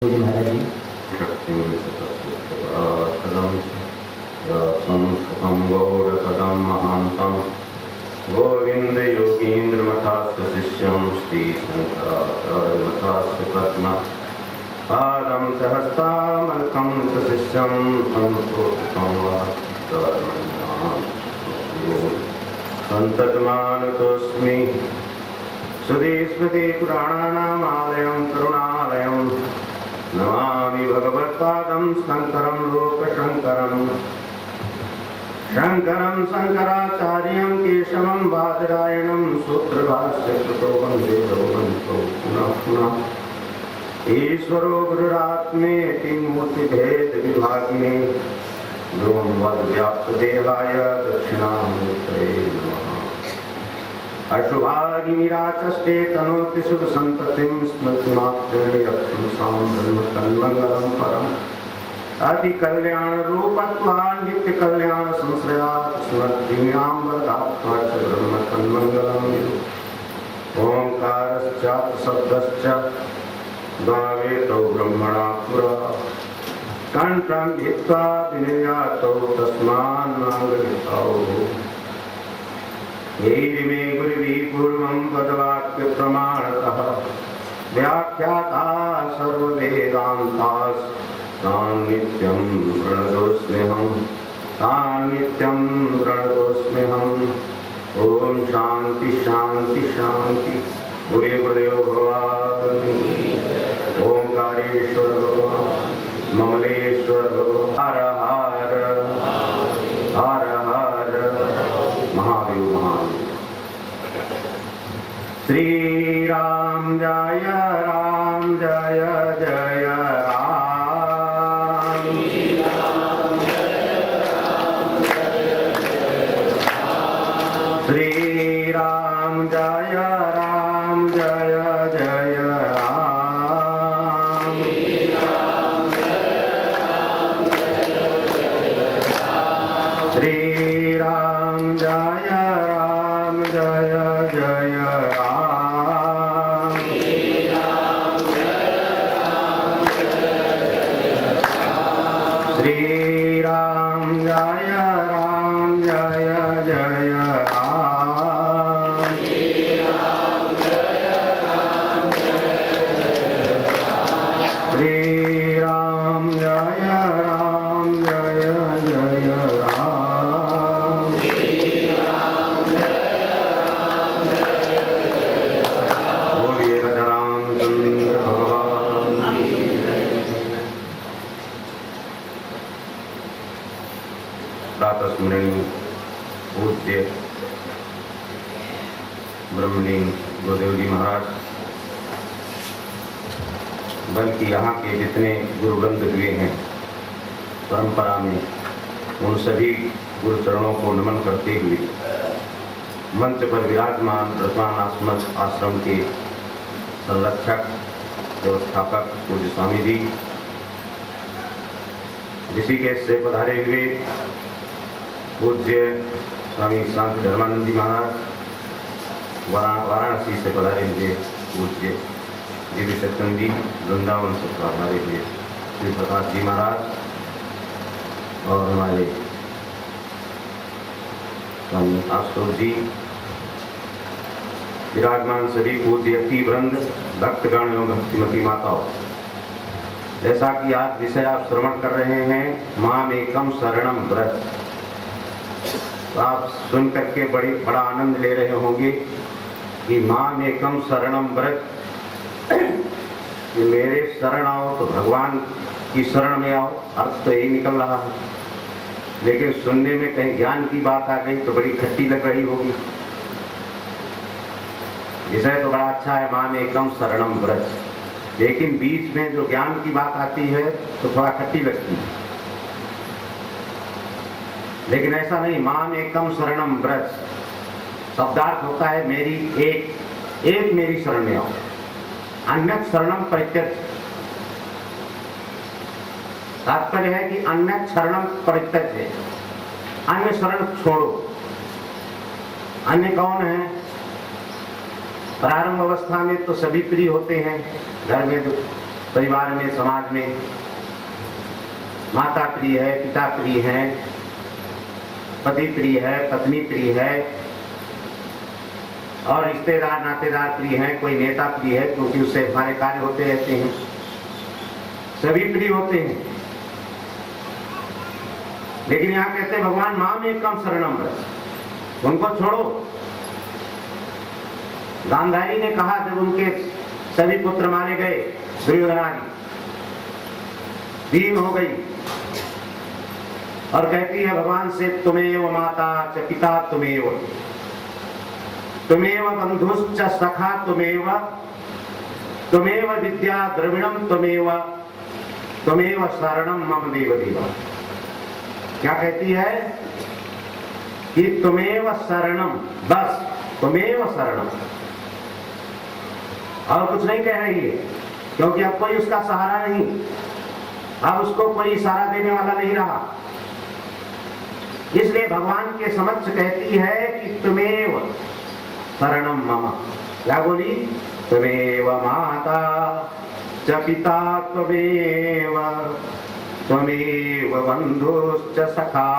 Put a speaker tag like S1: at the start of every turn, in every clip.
S1: महाराज जी
S2: गौरपदं महान्तं गोविंद योगीन्द्र मठास्य शिष्यं श्री शंकराचार्यमठास्य पद्म पादं सहस्तामलकं च शिष्यं सन्ततमानतोऽस्मि सुधीस्मृति पुराणानामालयं करुणालयं नमामि भगवत्पादं शंकरं लोकशंकरं शंकरं शंकराचार्यं केशवं बादरायणं सूत्रभाष्यकृतो वन्दे भगवन्तो पुनः पुनः ईश्वरो गुरुरात्मेति मूर्तिभेदविभागिने व्योमवद्व्याप्तदेहाय दक्षिणामूर्तये नमः। अशुभागिनिराचष्टे तनोति शुभसन्ततिं स्मृतिमात्रेण यत्पुंसां ब्रह्मतन्मङ्गलं परम् अतिकल्याणरूपत्वान् नित्यकल्याणसंश्रयात् स्मृतिम्यां वरदात्मा च ब्रह्मतन्मङ्गलम्। ओङ्कारश्चात् शब्दश्च द्वावेतौ ब्रह्मणा पुरा कण्ठं भित्त्वा विनिर्यातौ तस्मान्नाङ्गलितौ येरिमे गुरुभिः पूर्वं पदवाक्यप्रमाणतः व्याख्याता सर्ववेदान्तास् तान् नित्यं प्रणतोऽस्म्यहं तान् नित्यं प्रणतोऽस्म्यहम्। ॐ शान्ति शान्ति शान्ति। गुरुदेव भगवान् ओंकारेश्वर भगवान ममलेश्वर भगवान हर हर हर महादेव महादेव। श्री राम जय जय राम। श्री राम जय जय राम। श्री राम जय जय राम। श्री राम जय जय राम। श्री राम जय जय राम। बोलिए रामचंद्र भगवान। प्रातः स्मरणीय पूज्य ब्रह्मलीन गुरुदेव जी महाराज, बल्कि यहाँ के जितने गुरु वृंद हुए हैं परंपरा में, उन सभी गुरु चरणों को नमन करते हुए मंच पर विराजमान रत्नानाश्रम आश्रम के संरक्षक व्यवस्थापक पूज्य स्वामी जी, ऋषिकेश से पधारे हुए पूज्य स्वामी शांत धर्मानंद जी महाराज, वाराणसी से पधारे हुए पूज्य देवी सत्संग जी, वृंदावन से पधारे हुए श्री प्रकाश जी महाराज, और हमारे स्वामी आशुतोष जी, विराजमान सभी पूज्य अति वृंद, भक्तगण एवं भक्तिमती माताओं। जैसा कि आज विषय आप श्रवण कर रहे हैं, माम एकम शरणम व्रत, तो आप सुन करके बड़ा आनंद ले रहे होंगे कि माम एकम शरणम व्रत, कि मेरे शरण आओ तो भगवान की शरण में आओ, अर्थ तो यही निकल रहा है। लेकिन सुनने में कहीं ज्ञान की बात आ गई तो बड़ी खट्टी लग रही होगी। विषय तो बड़ा अच्छा है, माम एकम शरणम व्रत, लेकिन बीच में जो ज्ञान की बात आती है तो थोड़ा खट्टी लगती है। लेकिन ऐसा नहीं, माम एकम शरणम व्रत शब्दार्थ होता है मेरी एक मेरी शरण में आओ, अन्यत् शरणम परित्यज। तात्पर्य है कि अन्यत् शरणम परित्यज है, अन्य शरण छोड़ो। अन्य कौन है? प्रारंभ अवस्था में तो सभी प्रिय होते हैं, घर में परिवार में, समाज में माता प्रिय है, पिता प्रिय है, पति प्रिय है, पत्नी प्रिय है और रिश्तेदार नातेदार प्रिय हैं, कोई नेता प्रिय है क्योंकि उससे हमारे कार्य होते रहते हैं, सभी प्रिय होते हैं। लेकिन यहाँ कहते हैं भगवान माम एकम शरणम व्रज, उनको छोड़ो। गांधारी ने कहा जब उनके सभी पुत्र मारे गए, दुर्योधनादि दीन हो गई और कहती है भगवान से तुमेव माता च पिता तुमेव बंधुश्च सखा तुमेव विद्या द्रविणम तुमेव शरणम मम देव देवा। क्या कहती है कि तुमेव शरणम, बस तुमेव शरणम, और कुछ नहीं कह रही है क्योंकि अब कोई उसका सहारा नहीं, अब उसको कोई सहारा देने वाला नहीं रहा। इसलिए भगवान के समक्ष कहती है कि तुमेव शरणम मम। क्या बोली? तुमेव माता च पिता त्वमेव बंधुश्च सखा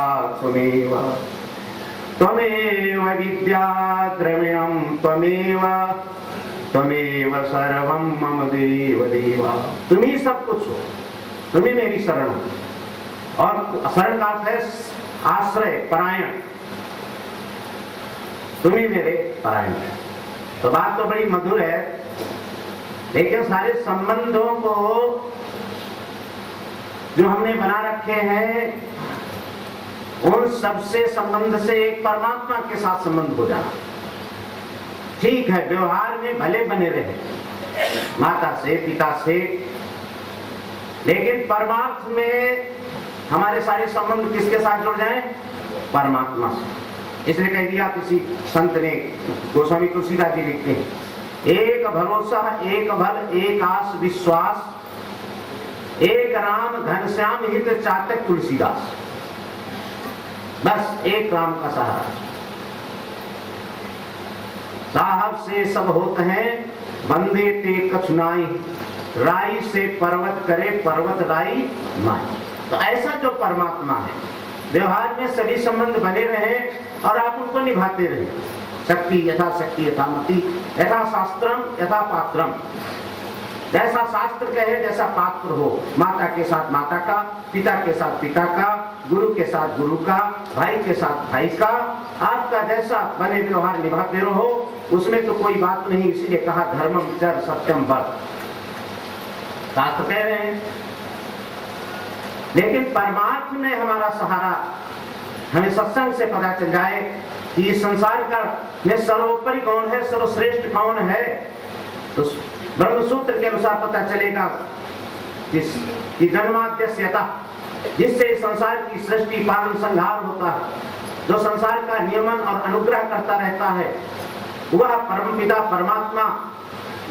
S2: त्वमेव विद्या द्रविणम त्वमेव सर्वं मम देव देवा। तुम ही सब कुछ हो, तुम ही मेरी शरण हो। और शरण का अर्थ है आश्रय, परायण, तुम ही मेरे परायण। तो बात तो बड़ी मधुर है, लेकिन सारे संबंधों को जो हमने बना रखे हैं उन सबसे संबंध से एक परमात्मा के साथ संबंध हो जाना ठीक है। व्यवहार में भले बने रहे माता से, पिता से, लेकिन परमार्थ में हमारे सारे संबंध किसके साथ जुड़ जाएं? परमात्मा से। इसलिए कह दिया किसी संत ने, गोस्वामी तुलसीदास जी लिखते हैं, एक भरोसा एक बल एक आस विश्वास, एक राम घनश्याम हित चातक तुलसीदास। बस एक राम का सहारा, साहब से सब होत हैं बंदे ते कछुनाई, राई से पर्वत करे पर्वत राई माई। तो ऐसा जो परमात्मा है, व्यवहार में सभी संबंध बने रहे और आप उनको निभाते रहे। शक्ति यथा शक्ति यथा मति, यथा शास्त्रम यथा पात्रम। जैसा शास्त्र कहे जैसा पात्र हो, माता के साथ माता का, पिता के साथ पिता का, गुरु के साथ गुरु का, भाई के साथ भाई का, आपका जैसा बने व्यवहार निभाते रहो, उसमें तो कोई बात नहीं। इसीलिए कहा धर्मम चर सत्यम वर, शास्त्र कह रहे हैं। लेकिन परमार्थ में हमारा सहारा हमें सत्संग से पता चल जाए कि इस संसार का में सर्वोपरि कौन है, सर्वश्रेष्ठ कौन है, तो ब्रह्मसूत्र के अनुसार पता चलेगा कि जन्माद्यस्यता, जिससे इस संसार की सृष्टि पालन संहार होता है, जो संसार का नियमन और अनुग्रह करता रहता है, वह परमपिता परमात्मा,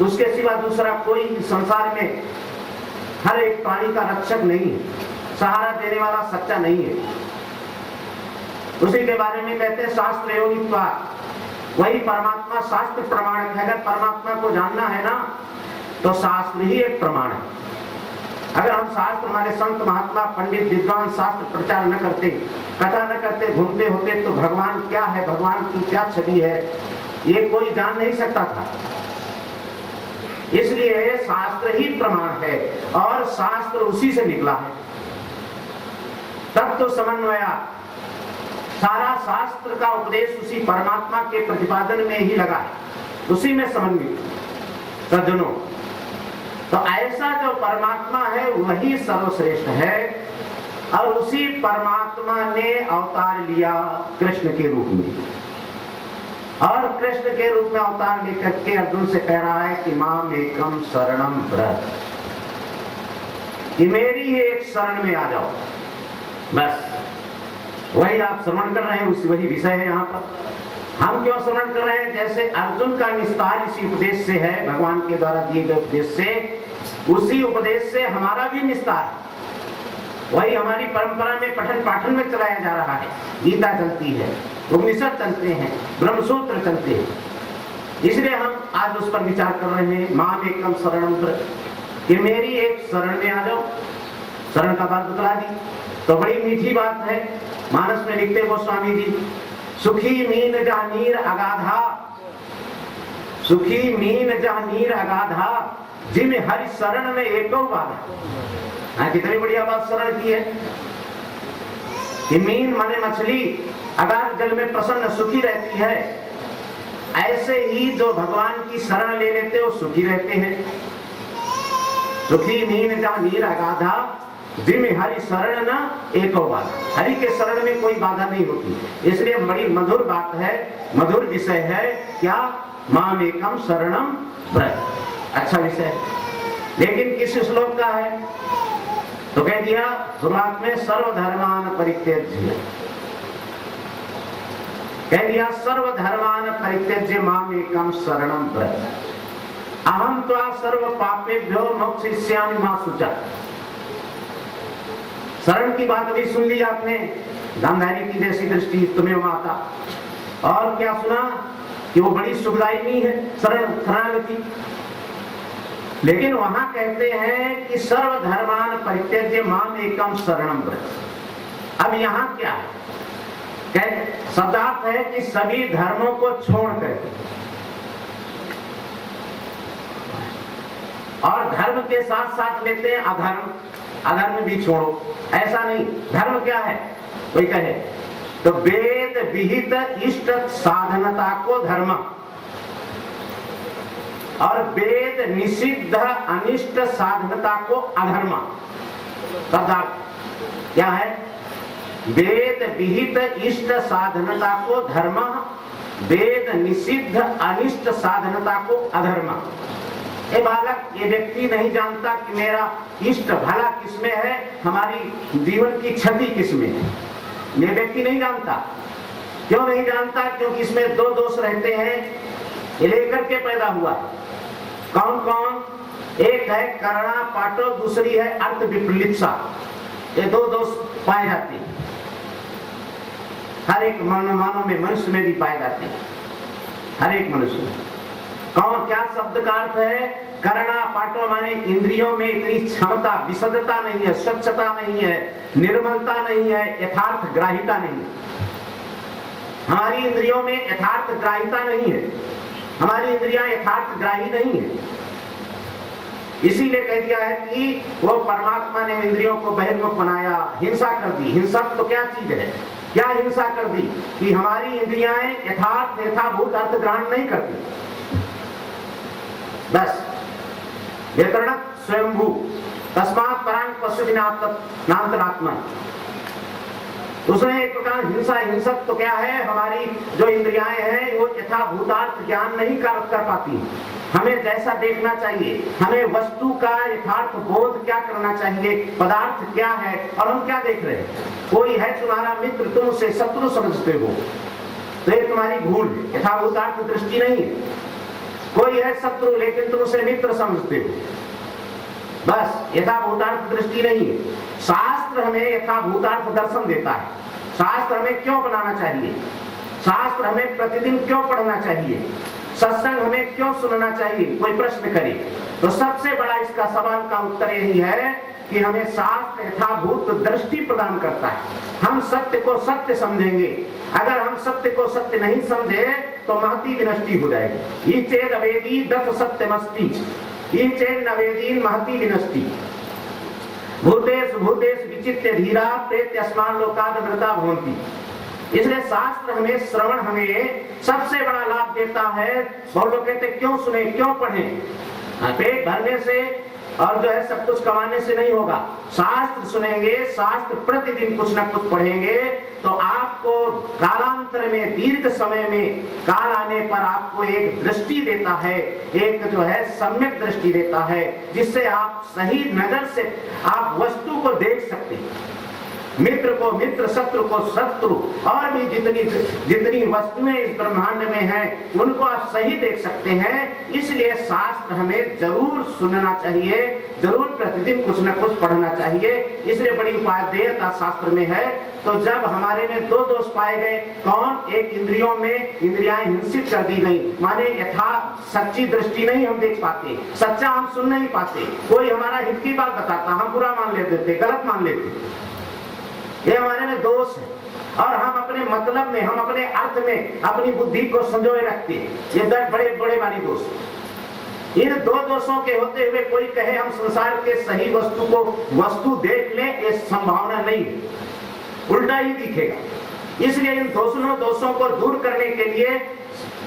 S2: उसके सिवा दूसरा कोई संसार में हर एक प्राणी का रक्षक नहीं है, सहारा देने वाला सच्चा नहीं है। उसी के बारे में कहते हैं शास्त्र योनित्वात्, वही परमात्मा शास्त्र प्रमाणक है। अगर परमात्मा को जानना है ना, तो शास्त्र ही एक प्रमाण है। अगर हम शास्त्र, हमारे संत महात्मा पंडित विद्वान शास्त्र प्रचार न करते, कथा न करते, घूमते होते, तो भगवान क्या है, भगवान की क्या छवि है, ये कोई जान नहीं सकता था। इसलिए शास्त्र ही प्रमाण है और शास्त्र उसी से निकला है। तब तो समन्वया, सारा शास्त्र का उपदेश उसी परमात्मा के प्रतिपादन में ही लगा है, उसी में समन्वित। सज्जनों, तो ऐसा जो परमात्मा है वही सर्वश्रेष्ठ है और उसी परमात्मा ने अवतार लिया कृष्ण के रूप में, और कृष्ण के रूप में अवतार लेकर के अर्जुन से कह रहा है कि माम एकम शरणम व्रज, कि मेरी ही एक शरण में आ जाओ। बस वही आप श्रवण कर रहे हैं, उसी वही विषय है यहाँ पर। हम क्यों श्रवण कर रहे हैं? जैसे अर्जुन का निस्तार इसी उपदेश से है, भगवान के द्वारा दिए गए उपदेश से, उसी उपदेश से हमारा भी निस्तार, वही हमारी परंपरा में पठन पाठन में चलाया जा रहा है। गीता चलती है, उपनिषद चलते हैं, ब्रह्मसूत्र चलते हैं। इसलिए हम आज उस पर विचार कर रहे हैं। माम एकम शरणम व्रज, कि मेरी एक शरण में आ जाओ। शरण का बात बतला दी तो बड़ी मीठी बात है। मानस में लिखते गोस्वामी जी, सुखी मीन जा नीर अगाधा, सुखी मीन जा नीर अगाधा, जिम हरि शरण में एको बाधा। कितनी बढ़िया बात शरण की है कि मीन माने मछली अगाध जल में प्रसन्न सुखी रहती है, ऐसे ही जो भगवान की शरण ले लेते वो सुखी रहते हैं। सुखी मीन जा नीर अगाधा, जिम हरि शरण न एको बाधा। हरि के शरण में कोई बाधा नहीं होती। इसलिए बड़ी मधुर बात है, मधुर विषय है। क्या? माम एकम शरणम व्रज। अच्छा विषय है, लेकिन किस श्लोक का है? तो कह दिया शुरुआत में सर्वधर्मान परित्यज्य, कह दिया सर्वधर्मान परित्यज्य माम एकम शरणम व्रज, अहम त्वा सर्व पापेभ्यो मोक्षयिष्यामि मा शुचा। शरण की बात अभी सुन ली आपने, गांधारी की जैसी दृष्टि तुम्हें माता। और क्या सुना कि वो बड़ी सुखदायिनी है शरणागति। लेकिन वहां कहते हैं कि सर्वधर्मान परित्यज्य माम एकम शरणम व्रज। अब यहाँ क्या है? शब्दार्थ है कि सभी धर्मों को छोड़कर, और धर्म के साथ साथ लेते हैं अधर्म, अधर्म भी छोड़ो। ऐसा नहीं, धर्म क्या है? कोई कहे तो वेद विहित इष्ट साधनता को धर्म, और वेद निषिद्ध अनिष्ट साधनता को अधर्म। शब्दार्थ क्या है? वेद विहित इष्ट साधनता को धर्म, वेद निषिद्ध अनिष्ट साधनता को अधर्म। ये बालक, ये व्यक्ति नहीं जानता कि मेरा इष्ट भला किसमें है, हमारी जीवन की क्षति किसमें है। ये व्यक्ति नहीं जानता। क्यों नहीं जानता? क्योंकि इसमें दो दोष रहते हैं, ये लेकर के पैदा हुआ। कौन कौन? एक है करणा पाटो, दूसरी है अर्थ विप्लिप्सा। ये दो दोष पाए जाते हैं हर एक मानव में, मनुष्य में भी पाए जाते हैं, हर एक मनुष्य में। कौन? क्या शब्द का अर्थ है? करणा पाटो माने इंद्रियों में इतनी क्षमता, विशदता नहीं है, स्वच्छता नहीं है, निर्मलता नहीं है, यथार्थ ग्राहिता नहीं है। हमारी इंद्रियों में यथार्थ ग्राहिता नहीं है, हमारी इंद्रियां यथार्थ ग्राही नहीं है। इसीलिए कह दिया है कि वो परमात्मा ने इंद्रियों को बहिर्मुख बनाया, हिंसा कर दी। हिंसा तो क्या चीज है? क्या हिंसा कर दी? कि हमारी इंद्रियां यथाभूत अर्थ ग्रहण नहीं करती। बस व्यकरण स्वयंभू तस्मात् परांग पशुनात्मा। उसने एक प्रकार हिंसा, हिंसक तो क्या है? हमारी जो इंद्रियां हैं वो यथाभूतार्थ ज्ञान नहीं कर पाती। हमें जैसा देखना चाहिए, हमें वस्तु का यथार्थ बोध क्या करना चाहिए, पदार्थ क्या है और हम क्या देख रहे हैं। कोई है तुम्हारा मित्र, तुम उसे शत्रु समझते हो, तो ये तुम्हारी भूल है, यथाभूतार्थ दृष्टि नहीं है। कोई है शत्रु लेकिन तुम उसे मित्र समझते हो, बस यथाभूतार्थ दृष्टि नहीं है। शास्त्र हमें यथाभूतार्थ दर्शन देता है। शास्त्र हमें क्यों बनाना चाहिए, शास्त्र हमें प्रतिदिन क्यों पढ़ना चाहिए, सत्संग हमें क्यों सुनना चाहिए, कोई प्रश्न करे तो सबसे बड़ा इसका सवाल का उत्तर यही है कि हमें शास्त्र यथाभूत दृष्टि प्रदान करता है। हम सत्य को सत्य समझेंगे। अगर हम सत्य को सत्य नहीं समझे तो महती विनष्टि हो जाएगी। ये चेद अवेदी दत्त सत्यमस्ति, ये चेद नवेदीन महती विनष्टि। भूतेषु भूतेषु विचित्य धीरा प्रेत्यस्मान् लोकाद् वृता भवन्ति। इसलिए शास्त्र हमें, श्रवण हमें सबसे बड़ा लाभ देता है। बहुत लोग कहते क्यों सुने, क्यों पढ़ें? पेट भरने से और जो है सब कुछ कमाने से नहीं होगा। शास्त्र सुनेंगे, शास्त्र प्रतिदिन कुछ न कुछ पढ़ेंगे तो आपको कालांतर में, दीर्घ समय में, काल आने पर आपको एक दृष्टि देता है, एक जो है सम्यक दृष्टि देता है, जिससे आप सही नजर से आप वस्तु को देख सकते हैं। मित्र को मित्र, शत्रु को शत्रु, और भी जितनी वस्तुएं इस ब्रह्मांड में हैं उनको आप सही देख सकते हैं। इसलिए शास्त्र हमें जरूर सुनना चाहिए, जरूर प्रतिदिन कुछ न कुछ पढ़ना चाहिए। इसलिए बड़ी उपादेयता शास्त्र में है। तो जब हमारे में दो दोष पाए गए, कौन? एक इंद्रियों में इंद्रियां हिंसित कर दी गई, माने यथा सच्ची दृष्टि नहीं हम देख पाते, सच्चा हम सुन नहीं पाते। कोई हमारा हित की बात बताता, हम बुरा मान लेते थे, गलत मान लेते। ये हमारे में दोष है। और हम अपने मतलब में, हम अपने अर्थ में अपनी बुद्धि को संजोए रखते हैं। ये बड़े बड़े वाली दोष। इन दो दोषों के होते हुए कोई कहे हम संसार के सही वस्तु को वस्तु देख ले, ये संभावना नहीं है, उल्टा ही दिखेगा। इसलिए इन दोषों को दूर करने के लिए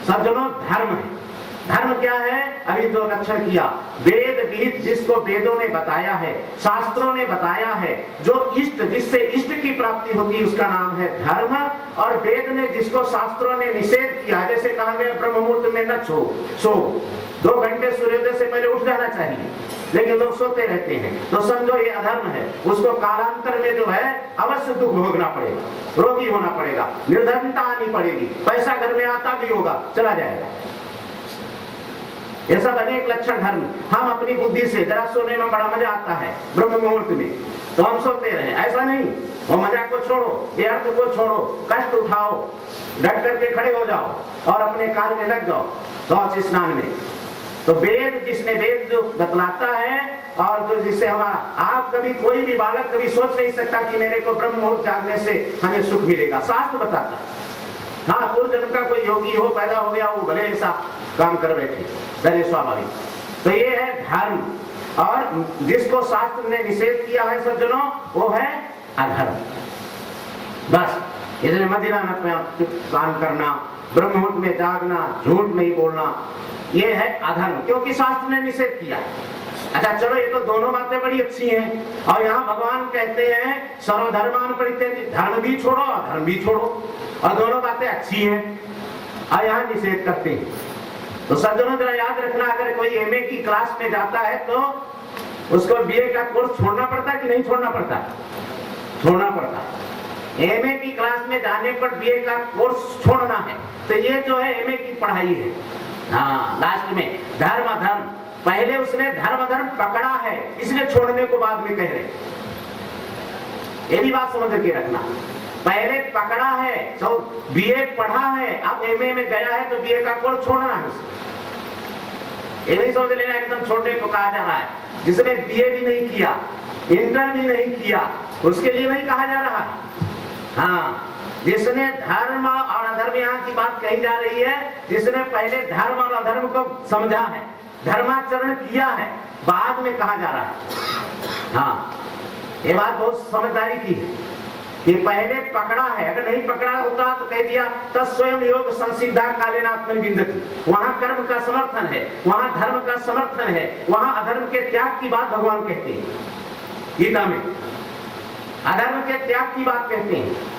S2: सज्जनों धर्म है। धर्म क्या है? अभी जो लक्षण किया, वेद विहित जिसको वेदों ने बताया है, शास्त्रों ने बताया है, जो इष्ट जिससे इष्ट की प्राप्ति होती है उसका नाम है धर्म। और वेद ने जिसको शास्त्रों ने निषेध किया, जैसे कहा गया ब्रह्म मुहूर्त में न सो 2 घंटे सूर्योदय से पहले उठ जाना चाहिए, लेकिन लोग सोते रहते हैं, तो समझो ये अधर्म है। उसको कालांतर में जो है अवश्य दुख भोगना पड़ेगा, रोगी होना पड़ेगा, निर्धनता आनी पड़ेगी, पैसा घर में आता भी होगा, चला जाएगा। ये सब अनेक लक्षण धर्म। हम अपनी बुद्धि से जरा सोने में बड़ा मजा आता है ब्रह्म मुहूर्त में, तो हम सोते रहे, ऐसा नहीं। वो मजा को छोड़ो, ये अर्थ को छोड़ो, कष्ट उठाओ, डट करके खड़े हो जाओ और अपने कार्य में लग जाओ, शौच स्नान में। तो वेद, जिसने वेद जो बतलाता है, और जो जिससे हमारा, आप कभी कोई भी बालक कभी सोच नहीं सकता कि मेरे को ब्रह्म मुहूर्त जागने से हमें सुख मिलेगा, शास्त्र बताता है। हाँ, पूर्व जन्म का कोई योगी हो, पैदा हो गया, वो भले ऐसा काम कर बैठे, धैर्य स्वाभाविक। तो ये है धर्म। और जिसको शास्त्र ने निषेध किया है सज्जनों, वो है अधर्म। बस इसलिए मदिराना में काम करना, ब्रह्म मुहूर्त में जागना, झूठ नहीं बोलना, ये है अधर्म, क्योंकि शास्त्र ने निषेध किया। अच्छा चलो, ये तो दोनों बातें बड़ी अच्छी हैं। और यहाँ भगवान कहते हैं सर्वधर्मान परित्यज्य, धर्म भी छोड़ो अधर्म भी छोड़ो, और दोनों बातें अच्छी हैं, और यहाँ निषेध करते हैं। तो सज्जनों जरा याद रखना, अगर कोई एमए की क्लास में जाता है तो उसको बीए का कोर्स छोड़ना पड़ता है कि नहीं छोड़ना पड़ता? छोड़ना पड़ता है। एमए की क्लास में जाने पर बीए का कोर्स छोड़ना है। तो ये जो है एमए की पढ़ाई है। हाँ, लास्ट में धर्म अधर्म, पहले उसने धर्म अधर्म पकड़ा है, इसलिए छोड़ने को बाद में कह रहे। ये भी बात समझ के रखना, पहले पकड़ा है तो बीए पढ़ा है, अब एमए में गया है तो बीए का कोर्स छोड़ना है। ये नहीं समझ लेना एकदम छोड़ने को कहा जा रहा है। जिसने बीए भी नहीं किया, इंटर भी नहीं किया, उसके लिए नहीं कहा जा रहा है। हाँ, जिसने धर्म और अधर्म, यहाँ की बात कही जा रही है, जिसने पहले धर्म और अधर्म को समझा है, धर्माचरण किया है, बाद में कहा जा रहा है। हाँ, ये बात बहुत समझदारी की है कि पहले पकड़ा है। अगर नहीं पकड़ा होता तो कह दिया तत्स्वयं योग संसिद्धा कालेनात्मन विन्दति। वहां कर्म का समर्थन है, वहां धर्म का समर्थन है, वहां अधर्म के त्याग की बात भगवान कहते हैं गीता में। अधर्म के त्याग की बात कहते हैं।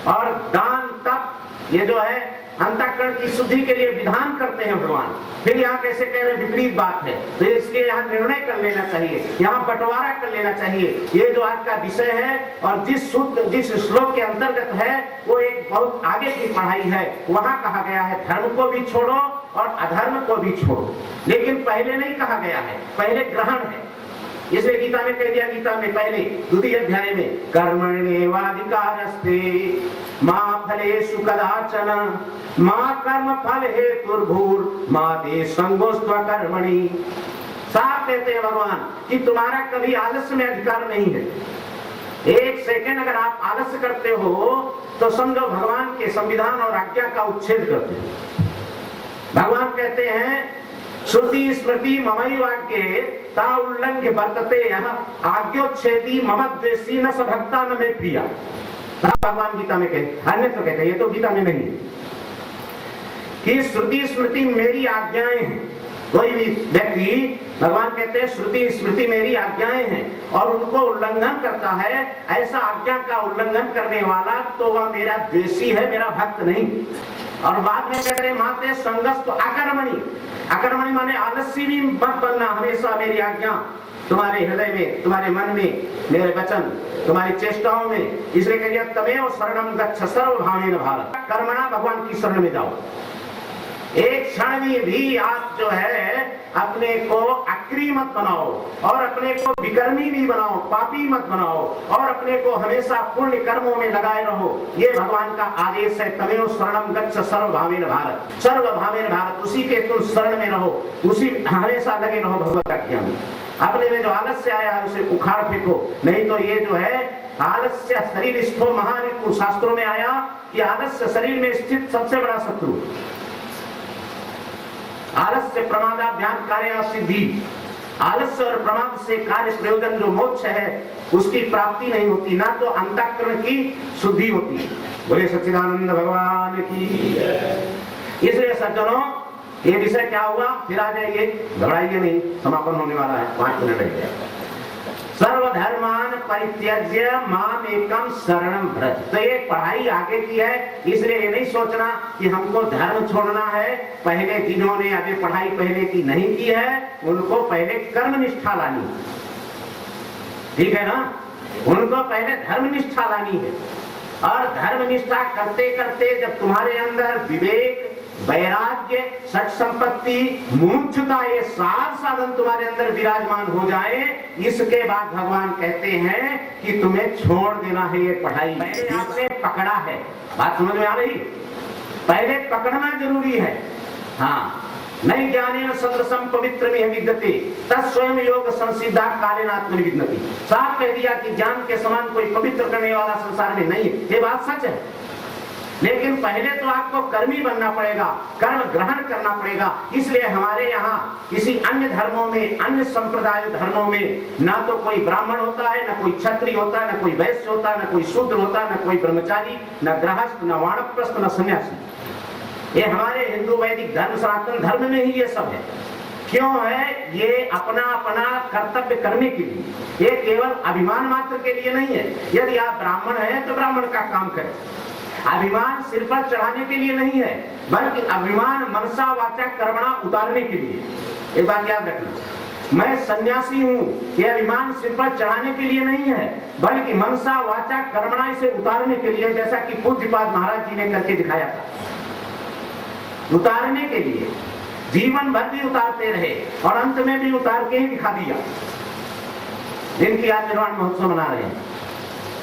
S2: और दान तप, ये जो है अंतःकरण की शुद्धि के लिए विधान करते हैं भगवान। फिर यहाँ कैसे कह रहे हैं, विपरीत बात है, तो इसके यहाँ निर्णय कर लेना चाहिए, यहाँ बंटवारा कर लेना चाहिए। ये जो आज का विषय है और जिस सूत्र, जिस श्लोक के अंतर्गत है, वो एक बहुत आगे की पढ़ाई है। वहां कहा गया है धर्म को भी छोड़ो और अधर्म को भी छोड़ो, लेकिन पहले नहीं कहा गया है, पहले ग्रहण है। इसलिए गीता में कह दिया, गीता में पहले 2 अध्याय में कर्मण्येवाधिकारस्ते मा फलेषु कदाचन मा कर्म फल हेतुर्भूर् मा ते संगोस्त्व कर्मणि। साफ कहते हैं भगवान कि तुम्हारा कभी आलस्य में अधिकार नहीं है। 1 सेकंड अगर आप आलस्य करते हो तो समझो भगवान के संविधान और आज्ञा का उच्छेद करते हो। भगवान कहते हैं श्रुति स्मृति ममैवाक्ये ता उल्लंघ्य वर्तते यहाँ आज्ञोच्छेदी मम द्वेषी न स भक्ता न मे प्रिया। भगवान गीता में कहते, अन्य तो कहते, ये तो गीता में नहीं है कि श्रुति स्मृति मेरी आज्ञाएं हैं, कोई भी व्यक्ति, भगवान कहते हैं श्रुति स्मृति मेरी आज्ञाएं हैं और उनको उल्लंघन करता है, ऐसा आज्ञा का उल्लंघन करने वाला तो वह मेरा द्वेषी है, मेरा भक्त नहीं। और बाद में कहते हैं माते संगस्त अकर्मणि, अकर्मणि माने आलसी भी मत बनना, हमेशा मेरी आज्ञा तुम्हारे हृदय में, तुम्हारे मन में, मेरे वचन तुम्हारी चेष्टाओं में। इसलिए कह दिया तमेव शरणं गच्छ सर्वभावेन भारत, कर्मणा भगवान की शरण में जाओ। एक क्षण में भी आप जो है अपने को अक्री मत बनाओ और अपने को विकर्मी भी बनाओ, पापी मत बनाओ और अपने को हमेशा पुण्य कर्मों में लगाए रहो। ये भगवान का आदेश है, तमेव शरणं गच्छ सर्वभावेन भारत, सर्वभावेन भारत, उसी के तुम शरण में रहो, उसी हमेशा लगे रहो भगवत आज्ञा में। अपने में जो आलस्य आया है उसे उखाड़ फेंको, नहीं तो ये जो है आलस्य शरीर स्थो महान, शास्त्रों में आया कि आलस्य शरीर में स्थित सबसे बड़ा शत्रु। आलस्य प्रमादाभ्याम कार्य सिद्धि, आलस्य और प्रमाद से कार्य प्रयोजन जो मोक्ष है उसकी प्राप्ति नहीं होती, ना तो अंतःकरण की शुद्धि होती। बोले सच्चिदानंद भगवान की। इसलिए सज्जनों ये विषय क्या हुआ, फिर आ जाइए, घबराइए नहीं, समापन होने वाला है, 5 मिनट रह गए। सर्वधर्मान परित्यज्य माम एकम शरणं व्रज। तो ये पढ़ाई आगे की है, इसलिए ये नहीं सोचना कि हमको धर्म छोड़ना है। पहले जिन्होंने अभी पढ़ाई पहले की नहीं की है उनको पहले कर्म निष्ठा लानी, ठीक है ना, उनको पहले धर्म निष्ठा लानी है। और धर्म निष्ठा करते करते जब तुम्हारे अंदर विवेक, वैराग्य, सच संपत्ति, मुमुक्षुता, ये 7 साधन तुम्हारे अंदर विराजमान हो जाए, इसके बाद भगवान कहते हैं कि तुम्हें छोड़ देना है ये पढ़ाई। पहले आपने पकड़ा है, बात समझ में आ रही, पहले पकड़ना जरूरी है। हाँ, नहीं ज्ञानेन सदृशं पवित्रमिह विद्यते तत्स्वयं योग संसिद्धा कालेन आत्मनिविद्यते। साफ कह दिया कि ज्ञान के समान कोई पवित्र करने वाला संसार में नहीं है, ये बात सच है। लेकिन पहले तो आपको कर्मी बनना पड़ेगा, कर्म ग्रहण करना पड़ेगा। इसलिए हमारे यहाँ किसी अन्य धर्मों में, अन्य संप्रदाय धर्मों में ना तो कोई ब्राह्मण होता है, ना कोई क्षत्रिय होता है, ना कोई वैश्य होता है, ना कोई शूद्र होता है, ना कोई ब्रह्मचारी, ना गृहस्थ, ना वानप्रस्थ, ना सन्यासी। ये हमारे हिंदू वैदिक धर्म, सनातन धर्म में ही ये सब है। क्यों है? ये अपना अपना कर्तव्य करने के लिए, ये केवल अभिमान मात्र के लिए नहीं है। यदि आप ब्राह्मण हैं तो ब्राह्मण का काम करें, अभिमान सिर पर चढ़ाने के लिए नहीं है, बल्कि अभिमान मनसा वाचा कर्मणा उतारने के लिए। एक बात याद रखना, मैं सन्यासी हूँ, ये अभिमान सिर पर चढ़ाने के लिए नहीं है, बल्कि मनसा वाचा कर्मणा इसे उतारने के लिए, जैसा कि पूज्यपाद महाराज जी ने करके दिखाया था। उतारने के लिए जीवन भर भी उतारते रहे और अंत में भी उतार के ही दिखा दिया। जिनकी आज निर्वाण महोत्सव मना रहे हैं,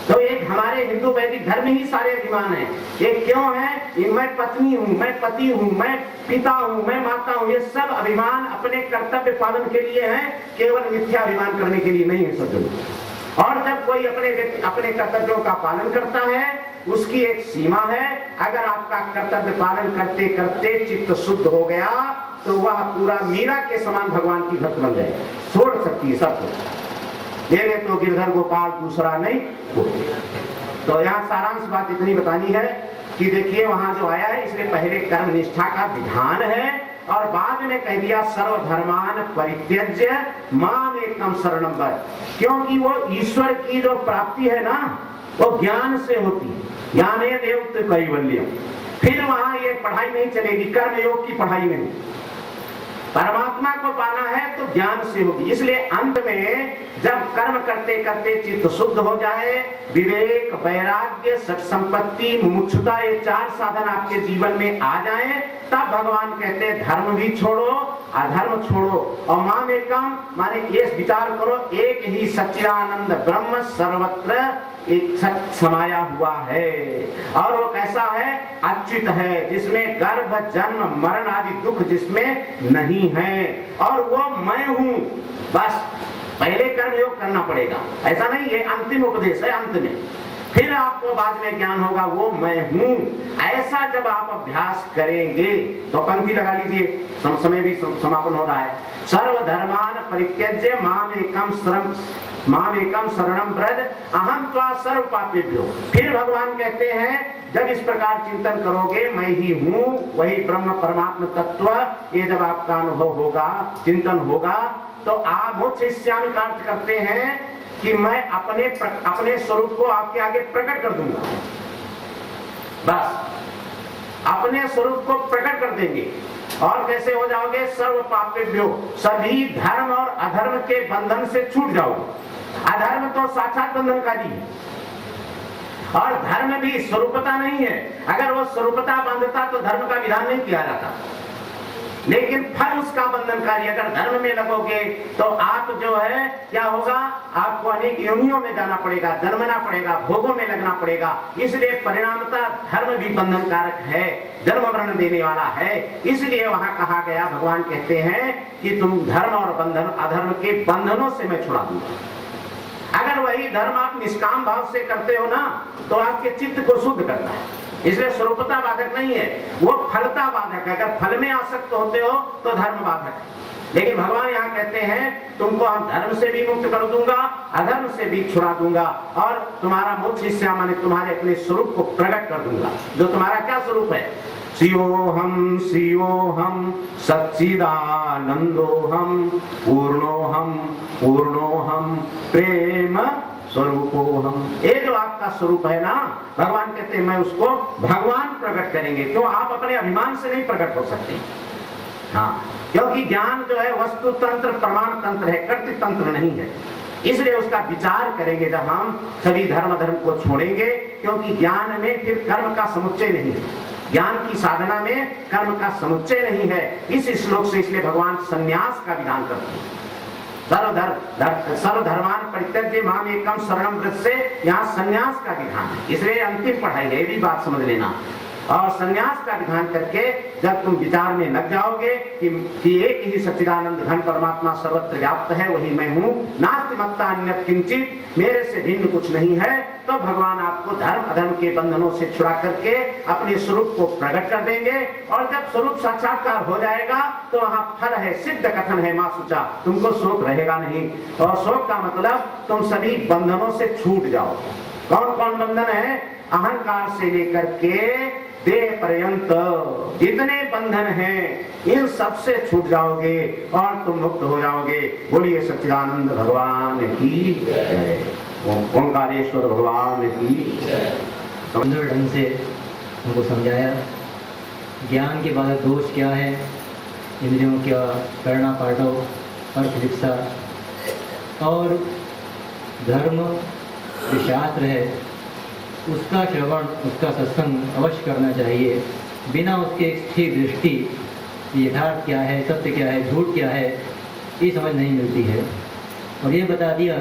S2: तो एक हमारे हिंदू वैदिक धर्म ही सारे अभिमान है। ये क्यों है? ये मैं पत्नी हूँ, मैं पति हूँ, मैं पिता हूँ, मैं माता हूँ, ये सब अभिमान अपने कर्तव्य पालन के लिए है, केवल मिथ्या अभिमान करने के लिए नहीं है सज्जनों। और जब कोई अपने कर्तव्यों का पालन करता है, उसकी एक सीमा है। अगर आपका कर्तव्य पालन करते करते चित्त शुद्ध हो गया तो वह पूरा मीरा के समान भगवान की भक्त बन जाए, छोड़ सकती है सब कुछ। मेरे तो गिरधर गोपाल दूसरा नहीं। तो यहाँ सारांश बात इतनी बतानी है कि देखिए वहां जो आया है, इसलिए पहले कर्म निष्ठा का विधान है और बाद में कह दिया सर्वधर्मान परित्यज्य माम एकम शरणं व्रज। क्योंकि वो ईश्वर की जो प्राप्ति है ना, वो ज्ञान से होती है, ज्ञाने देव कैवल्यम। फिर वहां ये पढ़ाई नहीं चलेगी, कर्म योग की पढ़ाई नहीं। परमात्मा को पाना है तो ज्ञान से होगी। इसलिए अंत में जब कर्म करते करते चित्त शुद्ध हो जाए, विवेक, वैराग्य, सत संपत्ति, मुमुक्षुता, ये 4 साधन आपके जीवन में आ जाए, तब भगवान कहते हैं धर्म भी छोड़ो, अधर्म छोड़ो। और माम एकम माने ये विचार करो, एक ही सच्चिदानंद ब्रह्म सर्वत्र एक सत समाया हुआ है। और वो कैसा है? अच्युत है, जिसमें गर्भ, जन्म, मरण आदि दुख जिसमें नहीं है। और वो मैं हूं। बस पहले कर्म योग करना पड़ेगा, ऐसा नहीं है। अंतिम उपदेश है अंत में, फिर आपको बाद में ज्ञान होगा वो मैं हूं। ऐसा जब आप अभ्यास करेंगे तो पंक्ति लगा लीजिए, समय भी समापन हो रहा है। सर्वधर्मान परित्यज्य मामेकम शरणं व्रज अहं त्वा सर्व पापेभ्यो। फिर भगवान कहते हैं जब इस प्रकार चिंतन करोगे मैं ही हूं, वही ब्रह्म परमात्मा तत्व, ये जब आपका अनुभव होगा, चिंतन होगा, तो आप मोक्षयिष्यामि का अर्थ करते हैं कि मैं अपने स्वरूप को आपके आगे प्रकट कर दूंगा। बस अपने स्वरूप को प्रकट कर देंगे। और कैसे हो जाओगे? सर्व पापेभ्यो, सभी धर्म और अधर्म के बंधन से छूट जाओगे। अधर्म तो साक्षात बंधनकारी है और धर्म भी स्वरूपता नहीं है। अगर वो स्वरूपता बांधता तो धर्म का विधान नहीं किया जाता, लेकिन फल उसका बंधनकारी। अगर धर्म में लगोगे तो आप जो है क्या होगा, आपको अनेक योनियों में जाना पड़ेगा, जन्मना पड़ेगा, भोगों में लगना पड़ेगा। इसलिए परिणामतः धर्म भी बंधनकारक है, जन्म मरण देने वाला है। इसलिए वहां कहा गया, भगवान कहते हैं कि तुम धर्म और बंधन अधर्म के बंधनों से मैं छुड़ा दूंगा। अगर वही धर्म आप निष्काम भाव से करते हो ना, तो आपके चित्त को शुद्ध करता है। इसलिए स्वरूपता बाधक नहीं है, वो फलता बाधक है। अगर फल में आसक्त होते हो तो धर्म बाधक है। लेकिन भगवान यहाँ कहते हैं तुमको हम धर्म से भी मुक्त कर दूंगा, अधर्म से भी छुड़ा दूंगा और तुम्हारा मोक्षयिष्या माने तुम्हारे अपने स्वरूप को प्रकट कर दूंगा। जो तुम्हारा क्या स्वरूप है? शिवोहम शिवोहम सच्चिदानंदोहम पूर्णोहम पूर्णोहम प्रेम स्वरूपोहम। ये जो आपका स्वरूप है ना, भगवान कहते हैं मैं उसको भगवान प्रकट करेंगे। क्यों? आप अपने अभिमान से नहीं प्रकट हो सकते। हाँ, क्योंकि ज्ञान जो है वस्तु तंत्र प्रमाण तंत्र है, कर्तृ तंत्र नहीं है। इसलिए उसका विचार करेंगे जब हम सभी धर्म को छोड़ेंगे, क्योंकि ज्ञान में फिर कर्म का समुच्चय नहीं है। ज्ञान की साधना में कर्म का समुच्चय नहीं है। इस श्लोक से इसलिए भगवान संन्यास का विधान करते हैं। सर्वधर्मान परित्यज्य मामेकम शरणं व्रज से यहाँ संन्यास का विधान है। इसलिए अंतिम पढ़ाई है, ये भी बात समझ लेना। और संन्यास का विधान करके जब तुम विचार में लग जाओगे कि एक ही सच्चिदानंद घन परमात्मा सर्वत्र व्याप्त है, वही मैं हूँ, नास्ति मत्ता अन्यत् किंचित, मेरे से भिन्न कुछ नहीं है, तो भगवान आपको धर्म अधर्म के बंधनों से छुड़ा करके अपने स्वरूप को प्रकट कर देंगे। और जब स्वरूप साक्षात्कार हो जाएगा तो वहाँ फल है, सिद्ध कथन है मां सुचा, तुमको शोक रहेगा नहीं। और शोक का मतलब तुम सभी बंधनों से छूट जाओ। कौन कौन बंधन है? अहंकार से लेकर के देह पर्यंत जितने बंधन हैं, इन सब से छूट जाओगे और तुम मुक्त हो जाओगे। बोलिए सच्चिदानंद भगवान की जय, ओंकारेश्वर भगवान की जय।
S1: सुंदर ढंग से हमको समझाया ज्ञान के बाद दोष क्या है, इंद्रियों का करना पाठो अर्थ शिक्षा, और धर्म जो शास्त्र है उसका श्रवण, उसका सत्संग अवश्य करना चाहिए। बिना उसके स्थिर दृष्टि यथार्थ क्या है, सत्य क्या है, झूठ क्या है, ये समझ नहीं मिलती है। और ये बता दिया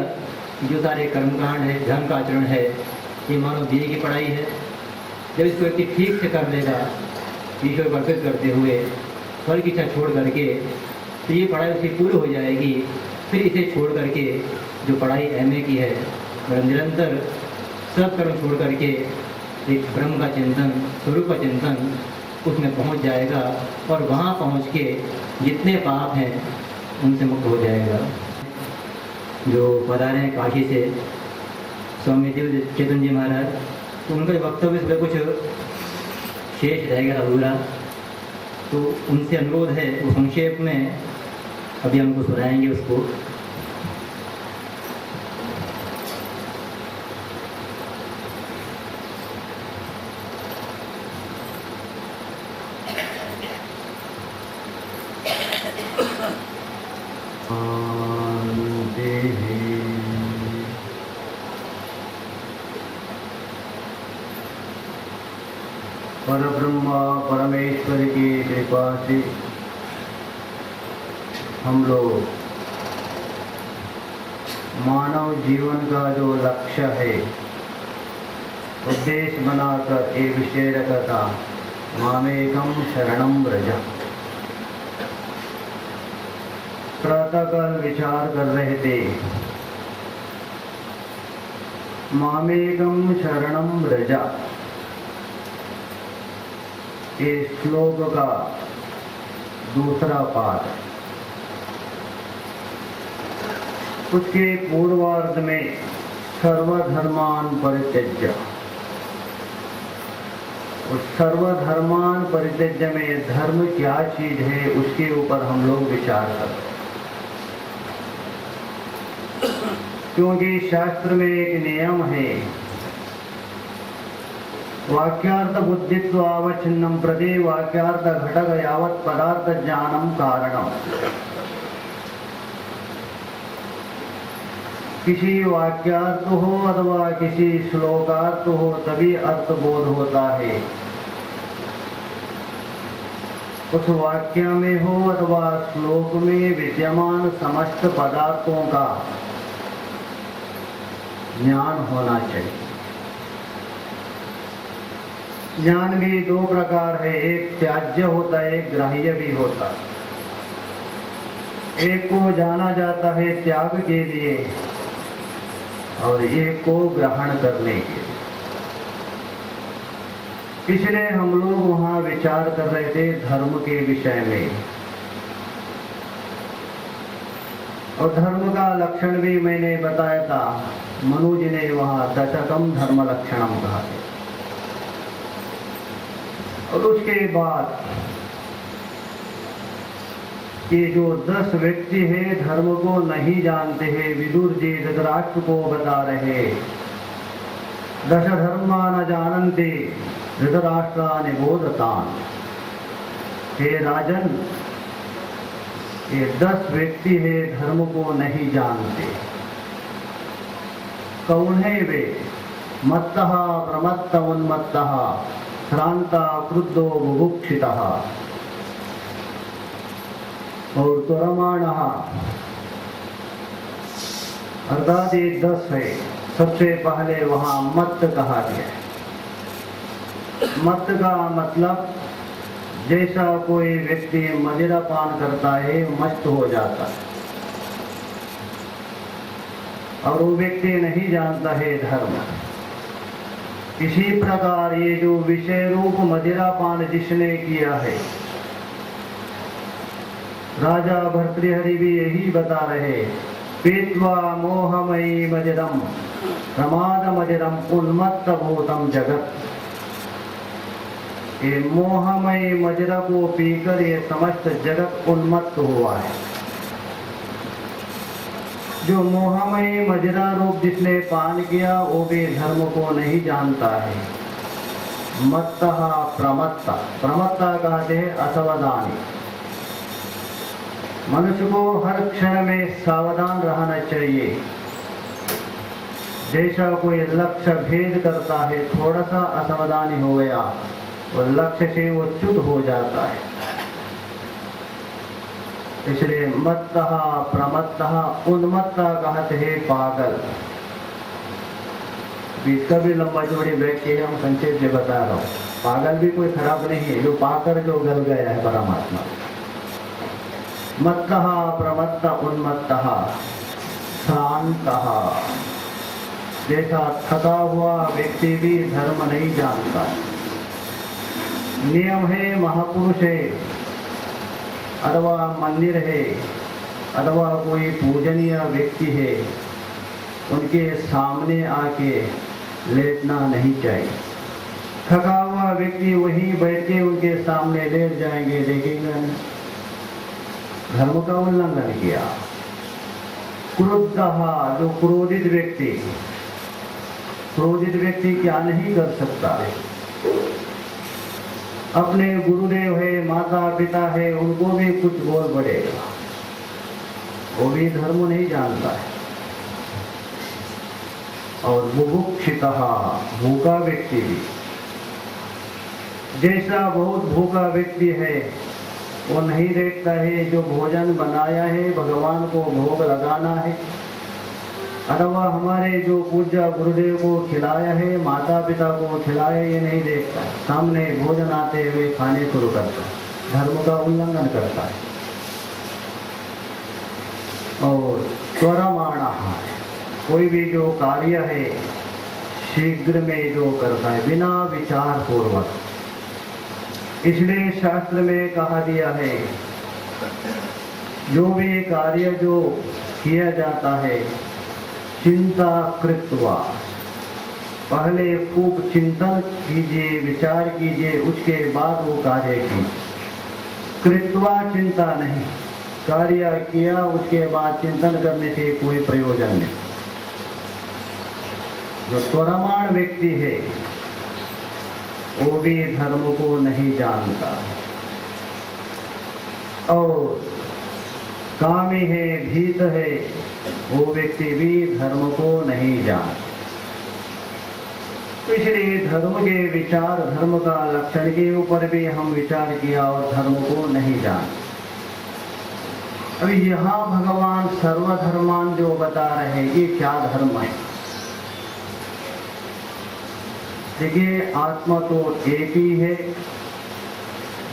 S1: कि जो सारे कर्मकांड है, धर्म का आचरण है, ये मानव जीने की पढ़ाई है। जब इसको व्यक्ति ठीक से कर लेगा, ईश्वर को अर्पित करते हुए फल की इच्छा छोड़ करके, तो ये पढ़ाई उसकी पूरी हो जाएगी। फिर इसे छोड़ करके जो पढ़ाई MA की है, वह निरंतर सब कर्म छोड़ करके एक ब्रह्म का चिंतन, स्वरूप का चिंतन, उसमें पहुंच जाएगा और वहां पहुंच के जितने पाप हैं उनसे मुक्त हो जाएगा। जो पधारे हैं काशी से स्वामी देव चेतन जी महाराज, तो उनका वक्तव्य इसमें कुछ शेष रह गया अधूरा, तो उनसे अनुरोध है वो संक्षेप में अभी हमको सुनाएंगे उसको।
S3: परब्रह्म परमेश्वर की कृपा से हम लोग मानव जीवन का जो लक्ष्य है, उद्देश्य बनाकर एक विषय रखा था, मामेकम शरणं व्रज। प्रातःकाल विचार कर रहे थे मामेकम शरणम व्रज, ये श्लोक का दूसरा पाठ। उसके पूर्वार्ध में सर्वधर्मान परित्यज्य, उस सर्वधर्मान परित्यज्य में धर्म क्या चीज है उसके ऊपर हम लोग विचार करते हैं। क्योंकि शास्त्र में एक नियम है, वाक्यार्थ बुद्धित्व अवच्छिन्नम प्रति वाक्यार्थ घटक यावत् पदार्थ ज्ञानम कारणम। किसी वाक्यार्थ हो अथवा किसी श्लोकार्थ हो तभी अर्थबोध होता है। उस वाक्य में हो अथवा श्लोक में विद्यमान समस्त पदार्थों का ज्ञान होना चाहिए। ज्ञान भी दो प्रकार है, एक त्याज्य होता है, एक ग्राह्य भी होता है। एक को जाना जाता है त्याग के लिए और एक को ग्रहण करने के लिए। पिछले हम लोग वहां विचार कर रहे थे धर्म के विषय में, और धर्म का लक्षण भी मैंने बताया था। मनुज ने वहां दशकम धर्म लक्षणम कहा है। और उसके बाद ये जो 10 व्यक्ति हैं धर्म को नहीं जानते हैं, विदुर जी धृतराष्ट्र को बता रहे, दश धर्मा न जानन्ति धृतराष्ट्रा निबोधतान। हे राजन, ये 10 व्यक्ति है धर्म को नहीं जानते। कौन है वे? मत्तः प्रमत्त उन्मत्तः श्रांता क्रुद्धो बुभुक्षितः और त्वरमाणः। अर्थात ये 10 है। सबसे पहले वहां मत्त कहा गया। मत्त का मतलब जैसा कोई व्यक्ति मदिरा पान करता है मस्त हो जाता है, और वो व्यक्ति नहीं जानता है धर्म। इसी प्रकार ये जो विषय रूप मदिरा पान जिसने किया है, राजा भर्तृहरि भी यही बता रहे, पीत्वा मोहमयी मदिरम प्रमाद मदिरम उन्मत्त भूतम जगत। ये मोहमयी मदिरा को पीकर ये समस्त जगत उन्मत्त हुआ है। जो मोहमयी मदिरा रूप जिसने पान किया वो भी धर्म को नहीं जानता है। मत्तः प्रमत्ता, प्रमत्ता कहते हैं असावधानी। मनुष्य को हर क्षण में सावधान रहना चाहिए। जैसा कोई लक्ष्य भेद करता है, थोड़ा सा असावधानी हो गया तो लक्ष्य से वो च्युत हो जाता है। इसलिए मत्तः प्रमत्तः उन्मत्तः कहते हैं पागल। इसका भी लंबा चौड़ी व्याख्या है, हम संक्षेप में बता रहा हूँ। पागल भी कोई खराब नहीं है, जो पाकर जो गल गया है परमात्मा। मत्तः प्रमत्तः उन्मत्तः श्रान्तः, जैसा थका हुआ व्यक्ति भी धर्म नहीं जानता। नियम है, महापुरुष है अथवा मंदिर है अथवा कोई पूजनीय व्यक्ति है, उनके सामने आके लेटना नहीं चाहिए। थका हुआ व्यक्ति वहीं बैठ के उनके सामने लेट जाएंगे, देखेंगे धर्म का उल्लंघन किया। क्रुद्धः, जो क्रोधित व्यक्ति, क्रोधित व्यक्ति क्या नहीं कर सकता है। अपने गुरुदेव है, माता पिता है, उनको भी कुछ बोल पड़ेगा, वो भी धर्म नहीं जानता है। और बुभुक्षितः, भूखा व्यक्ति भी, जैसा बहुत भूखा व्यक्ति है वो नहीं देखता है जो भोजन बनाया है भगवान को भोग लगाना है, अथवा हमारे जो पूज्य गुरुदेव को खिलाया है, माता पिता को खिलाया, ये नहीं देखता। सामने भोजन आते हुए खाने शुरू करता है, धर्म का उल्लंघन करता है। और त्वरमाणः, कोई भी जो कार्य है शीघ्र में जो करता है बिना विचार पूर्वक। इसलिए शास्त्र में कहा दिया है जो भी कार्य जो किया जाता है चिंता कृत्वा, पहले खूब चिंतन कीजिए, विचार कीजिए, उसके बाद वो कार्य की। कृत्वा चिंता नहीं, कार्य किया उसके बाद चिंतन करने से कोई प्रयोजन नहीं। जो त्वरमान व्यक्ति है वो भी धर्म को नहीं जानता, और कामी है, भीत है, वो व्यक्ति भी धर्म को नहीं जानता। तो इसलिए धर्म के विचार, धर्म का लक्षण के ऊपर भी हम विचार किया और धर्म को नहीं जानते। अभी यहाँ भगवान सर्वधर्मान जो बता रहे हैं ये क्या धर्म है। देखिए आत्मा तो एक ही है,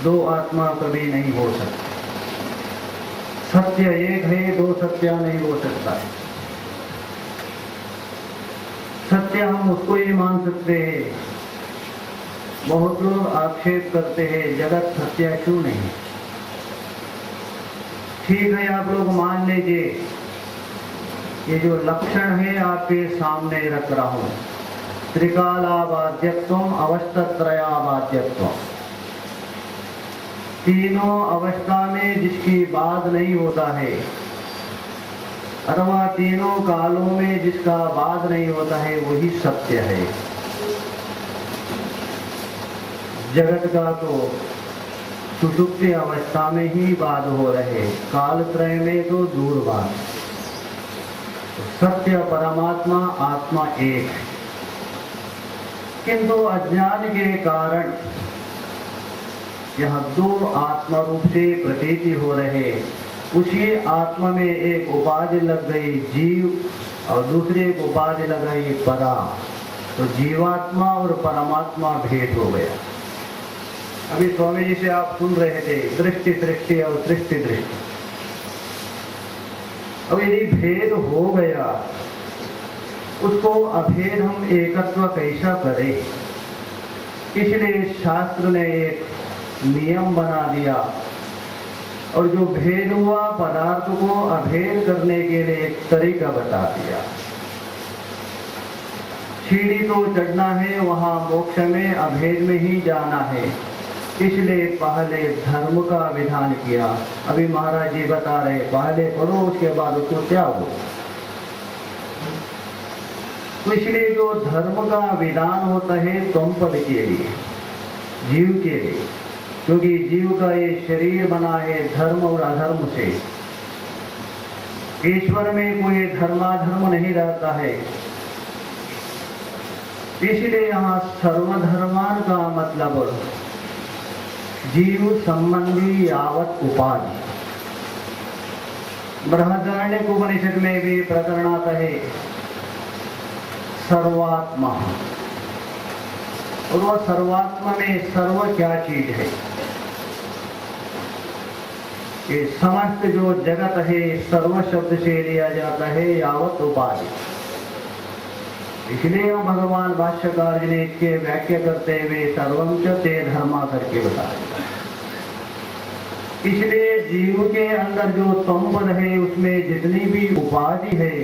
S3: दो आत्मा कभी नहीं हो सकती। सत्य एक है, दो सत्य नहीं हो सकता है। सत्य हम उसको ही मान सकते हैं। बहुत लोग आक्षेप करते हैं जगत सत्य क्यों नहीं। ठीक है, आप लोग मान लीजिए, ये जो लक्षण है आपके सामने रख रहा हूं, त्रिकालाबाध्यत्वम अवस्थत्रयाबाध्यत्वम, तीनों अवस्था में जिसकी बात नहीं होता है अथवा तीनों कालों में जिसका बात नहीं होता है वही सत्य है। जगत का तो सुषुप्ति अवस्था में ही बात हो रहे, काल त्रय में तो दूर बात। सत्य परमात्मा आत्मा एक है, किंतु अज्ञान के कारण यह दो आत्मा रूप से प्रतीति हो रहे। उसी आत्मा में एक उपाधि लग गई जीव और दूसरे को उपाधि लग गई परा, तो जीवात्मा और परमात्मा भेद हो गया। अभी स्वामी जी से आप सुन रहे थे दृष्टि सृष्टि और सृष्टि दृष्टि। अब यदि भेद हो गया उसको अभेद हम एकत्व कैसा करें। इसलिए शास्त्र ने एक नियम बना दिया और जो भेद हुआ पदार्थ को अभेद करने के लिए एक तरीका बता दिया। सीढ़ी तो चढ़ना है, वहां मोक्ष में अभेद में ही जाना है, इसलिए पहले धर्म का विधान किया। अभी महाराज जी बता रहे पहले पढ़ो उसके बाद उसको त्यागो। तो इसलिए जो धर्म का विधान होता है त्वमपद के लिए, जीव के लिए, क्योंकि जीव का ये शरीर बना है धर्म और अधर्म से। ईश्वर में कोई धर्माधर्म नहीं रहता है। इसलिए यहाँ सर्वधर्मान का मतलब जीव संबंधी यावत उपाधि। बृहदारण्यक उपनिषद में भी प्रकरण आता है सर्वात्मा, और वह सर्वात्मा में सर्व क्या चीज है। ये समस्त जो जगत है सर्व शब्द से लिया जाता है यावत उपाधि। इसलिए भगवान भाष्यकार जी ने इसके व्याख्या करते हुए सर्वं च ते धर्मा करके बताया। इसलिए जीव के अंदर जो त्वमपद है उसमें जितनी भी उपाधि है,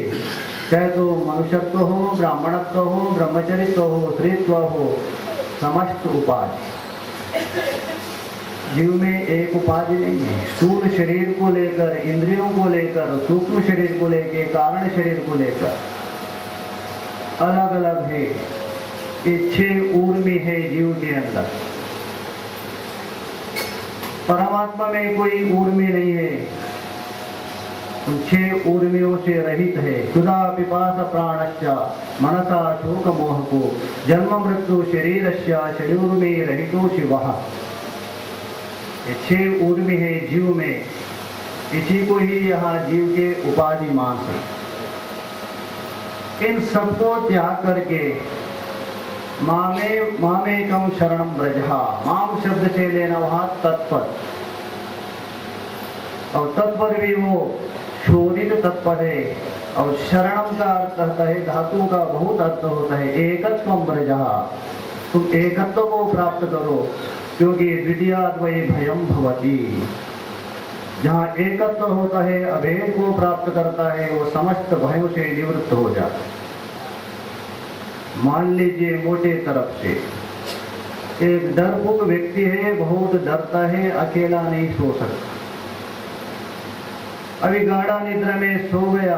S3: चाहे तो मनुष्यत्व हो, ब्राह्मणत्व हो, ब्रह्मचरित्व हो, स्त्रीत्व हो, समस्त उपाधि। जीव में एक उपाधि नहीं है। स्थूल शरीर को लेकर, इंद्रियों को लेकर, सूक्ष्म शरीर को लेकर, कारण शरीर को लेकर अलग अलग है। ये 6 ऊर्मी है जीव के अंदर। परमात्मा में कोई ऊर्मी नहीं है, 6 ऊर्मियों से रहित है। क्षुधा पिपास प्राणश्च मनसा शोक मोह को जन्म मृत्यु शरीरस्य षडूर्मी रहितो शिवः। ये 6 ऊर्मी है जीव में, इसी को ही यहाँ जीव के उपाधि मान सकते। इन सबको त्याग करके मामेकम शरणम ब्रजहा, माम शब्द से लेना वहां तत्पर, और तत्पर भी वो शोधित तत्पर है, और शरणम का अर्थ होता है, धातु का बहुत अर्थ होता है एकत्वम व्रजः, तुम एकत्व को प्राप्त करो, क्योंकि द्वितीयाद्वै भयम भवति। जहाँ एकत्व होता है, अभेद को प्राप्त करता है, वो समस्त भयों से निवृत्त हो जाता है। मान लीजिए मोटे तरफ से एक डरपोक व्यक्ति है, बहुत डरता है, अकेला नहीं सो सकता, अभी गाढ़ा निद्रा में सो गया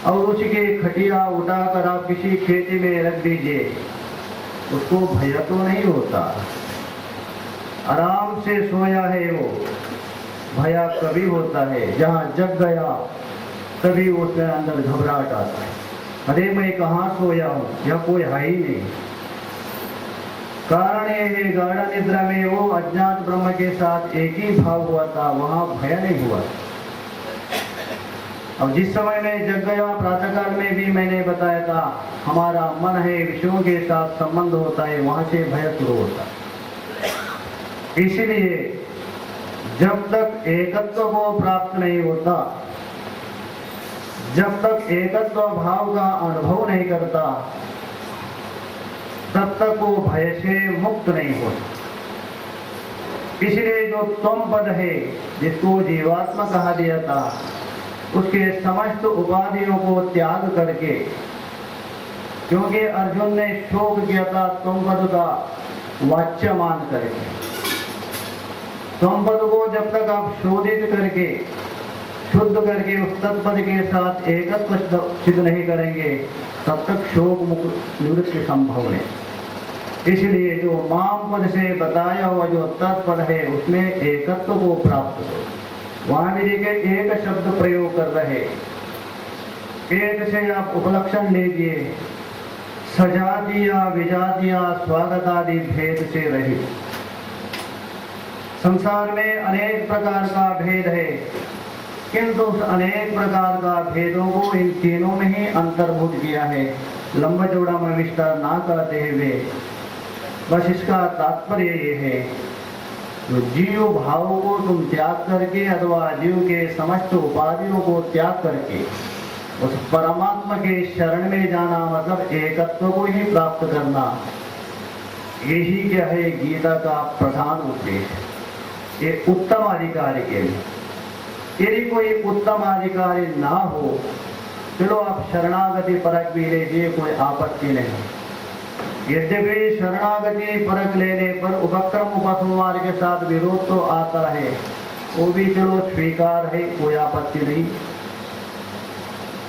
S3: और उसकी खटिया उठाकर आप किसी खेती में रख दीजिए, उसको भय तो नहीं होता, आराम से सोया है वो। भया कभी होता है जहाँ जग गया तभी उसके अंदर घबराहट आता है, अरे मैं कहाँ सोया हूँ, या कोई है ही नहीं। कारण ये है गाढ़ा निद्रा में वो अज्ञात ब्रह्म के साथ एक ही भाव हुआ था, वहां भय नहीं हुआ। अब जिस समय में जग गया, प्रातःकाल में भी मैंने बताया था, हमारा मन है विषयों के साथ संबंध होता है, वहां से भय शुरू होता है। इसलिए जब तक एकत्व को प्राप्त नहीं होता, जब तक एकत्व भाव का अनुभव नहीं करता, तब तक वो भय से मुक्त नहीं होता। इसलिए जो त्वम पद है, जिसको जीवात्मा कहा दिया था, उसके समस्त उपाधियों को त्याग करके, क्योंकि अर्जुन ने शोक किया था त्वम पद का वाच्य मान करके, त्वम पद को जब तक आप शोधित करके, शुद्ध करके उस तत्पद के साथ एकत्व सिद्ध नहीं करेंगे, तब तक शोक मुक्त निवृत्ति संभव नहीं। इसलिए जो माम पद से बताया हुआ जो तत्पद है, उसमें एकत्व को प्राप्त करो। वहां भी देखिए एक शब्द प्रयोग कर रहे, एक से आप उपलक्षण लीजिए, सजातिया विजातिया स्वागत आदि भेद से रहित। संसार में अनेक प्रकार का भेद है, किंतु उस अनेक प्रकार का भेदों को इन तीनों में ही अंतर्भूत किया है। लंबा चौड़ा में विस्तार ना करते हुए बस इसका तात्पर्य ये है, जो जीव भाव को तुम त्याग करके अथवा जीव के समस्त उपाधियों को त्याग करके उस परमात्मा के शरण में जाना, मतलब एकत्व को ही प्राप्त करना, यही क्या है गीता का प्रधान उद्देश्य। ये उत्तम अधिकारी के लिए, यदि कोई उत्तम अधिकारी ना हो, चलो आप शरणागति परख भी लीजिए, कोई आपत्ति नहीं। यद्यपि शरणागति परख लेने पर उपक्रम उपसंहार के साथ विरोध तो आता है, वो भी चलो स्वीकार है, कोई आपत्ति नहीं।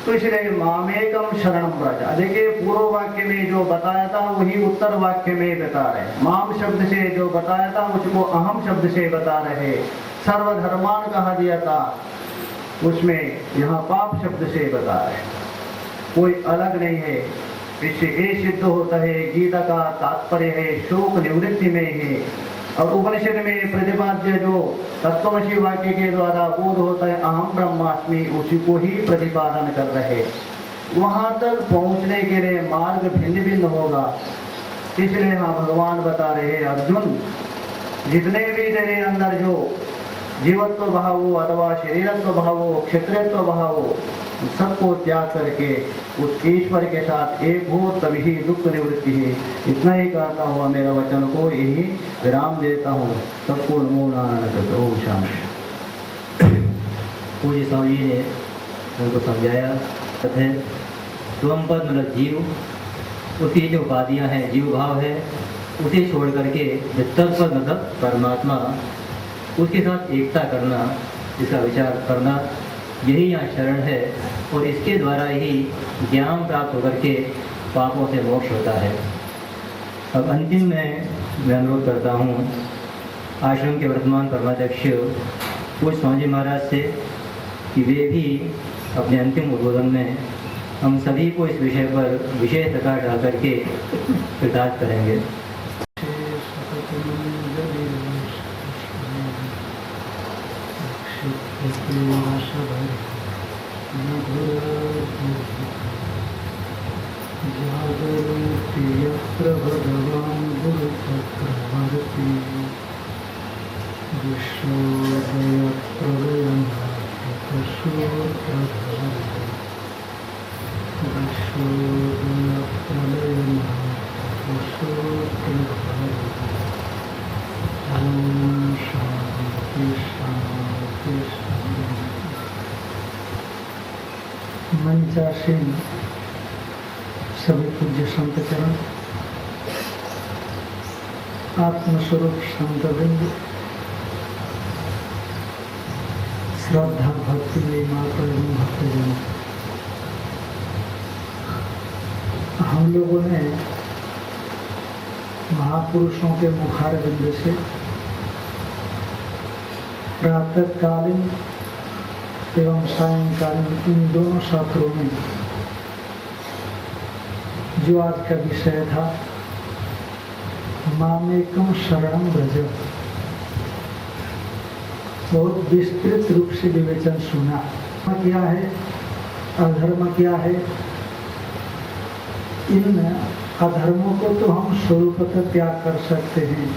S3: तो इसलिए मामेकम शरणम व्रज, देखिए पूर्व वाक्य में जो बताया था वही उत्तर वाक्य में बता रहे। माम शब्द से जो बताया था उसको अहम शब्द से बता रहे। सर्वधर्मान कहा दिया था, उसमें यहाँ पाप शब्द से बता रहे, कोई अलग नहीं है। इससे ये सिद्ध होता है गीता का तात्पर्य है शोक निवृत्ति में है। और उपनिषद में प्रतिपाद्य जो तत्वमसि वाक्य के द्वारा बोध होता है अहम ब्रह्मास्मि, उसी को ही प्रतिपादन कर रहे। वहां तक पहुंचने के लिए मार्ग भिन्न भिन्न होगा। इसलिए हाँ भगवान बता रहे, अर्जुन जितने भी तेरे अंदर जो जीवत्व भाव हो अथवा शरीरत्व भाव हो, क्षेत्रत्व भाव हो, सबको त्याग करके उस ईश्वर के साथ एक हो, तभी दुख निवृत्ति है। इतना ही कहता हुआ मेरा वचन को यही विराम देता हूँ। सबको नमो नारायण। ओम शांति।
S1: पूज्य स्वामी जी ने उनको समझाया है स्वयं पद मतलब जीव, उसकी जो उपाधियाँ हैं जीव भाव है, उसे छोड़ करके तत्पद मतलब परमात्मा, उसके साथ एकता करना, इसका विचार करना, यही यहाँ शरण है। और इसके द्वारा ही ज्ञान प्राप्त होकर के पापों से मोक्ष होता है। अब अंतिम में मैं अनुरोध करता हूँ आश्रम के वर्तमान परमाध्यक्ष पूज्य स्वामी जी महाराज से कि वे भी अपने अंतिम उद्बोधन में हम सभी को इस विषय पर विशेष प्रकाश डाल करके कृतार्थ करेंगे।
S4: यत्र भगवान् गुरुचक्रवर्ती विश्वोदयप्रलयं मंचासीन सभी पूज्य संत चरण, आत्मस्वरूप संत बिंदु, श्रद्धा भक्ति में माता एवं भक्तजन, हम लोगों ने महापुरुषों के मुखारविंद से प्रातःकालीन एवं सायंकालीन इन दोनों सत्रों में जो आज का विषय था मामेकम शरणम व्रज, बहुत विस्तृत रूप से विवेचन सुना। क्या है अधर्म, क्या है, इन अधर्मों को तो हम स्वरूपतः त्याग कर सकते हैं,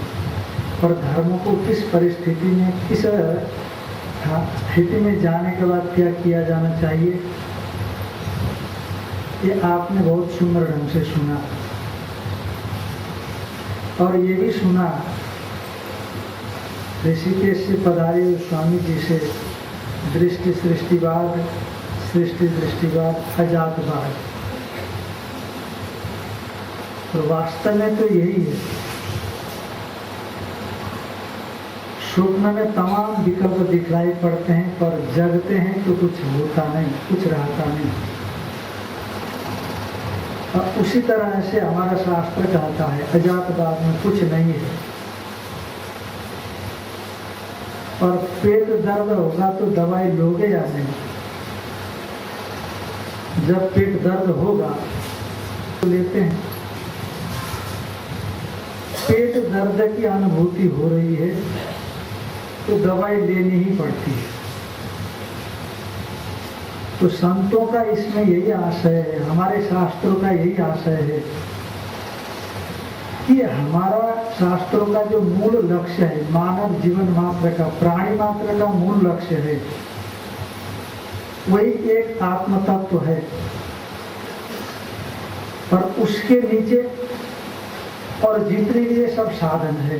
S4: पर धर्म को किस परिस्थिति में, किस स्थिति में जाने के बाद क्या किया जाना चाहिए, ये आपने बहुत सुंदर ढंग से सुना। और ये भी सुना ऋषिकेश से पधारे स्वामी जी से, दृष्टि सृष्टिवाद, सृष्टि दृष्टिवाद, अजातवाद। तो वास्तव में तो यही है। स्वप्न में तमाम विकल्प दिखलाई पड़ते हैं, पर जगते हैं तो कुछ होता नहीं, कुछ रहता नहीं। और उसी तरह से हमारा शास्त्र कहता है अजातवाद में कुछ नहीं है। और पेट दर्द होगा तो दवाई लोगे या नहीं? जब पेट दर्द होगा तो लेते हैं। पेट दर्द की अनुभूति हो रही है तो दवाई लेनी ही पड़ती है। तो संतों का इसमें यही आशय है, हमारे शास्त्रों का यही आशय है कि हमारा शास्त्रों का जो मूल लक्ष्य है, मानव जीवन मात्र का, प्राणी मात्र का मूल लक्ष्य है, वही एक आत्म तत्व है। पर उसके नीचे और जितने भी ये सब साधन है।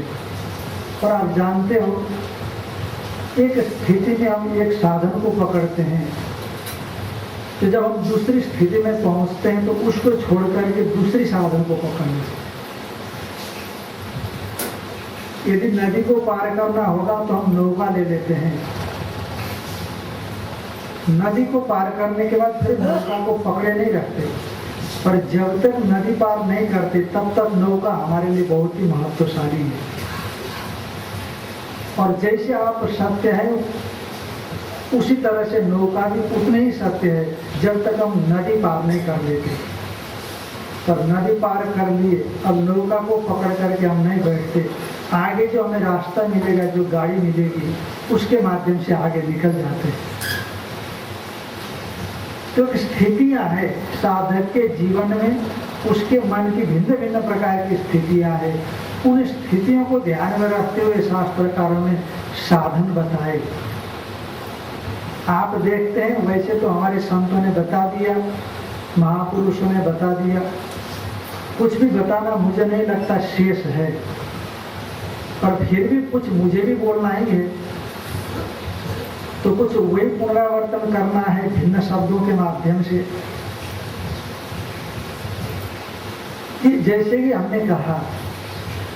S4: और आप जानते हो एक स्थिति में हम एक साधन को पकड़ते हैं, तो जब हम दूसरी स्थिति में पहुंचते हैं तो उसको छोड़ करके दूसरी साधन को पकड़ना। यदि नदी को पार करना होगा तो हम नौका ले लेते हैं। नदी को पार करने के बाद फिर नौका को पकड़े नहीं रखते, पर जब तक नदी पार नहीं करते तब तक नौका हमारे लिए बहुत ही महत्वशाली है। और जैसे आप सत्य है उसी तरह से नौका भी उतने ही सत्य है जब तक हम नदी पार नहीं कर लेते। पर नदी पार कर लिए, अब नौका को पकड़ करके हम नहीं बैठते, आगे जो हमें रास्ता मिलेगा, जो गाड़ी मिलेगी, उसके माध्यम से आगे निकल जाते हैं। तो स्थितियां हैं साधक के जीवन में, उसके मन की भिन्न भिन्न प्रकार की स्थितियां हैं। उन स्थितियों को ध्यान में रखते हुए शास्त्रकारों ने साधन बताए। आप देखते हैं वैसे तो हमारे संतों ने बता दिया, महापुरुषों ने बता दिया, कुछ भी बताना मुझे नहीं लगता शेष है, पर फिर भी कुछ मुझे भी बोलना ही है। तो कुछ वही पुनरावर्तन करना है भिन्न शब्दों के माध्यम से, कि जैसे कि हमने कहा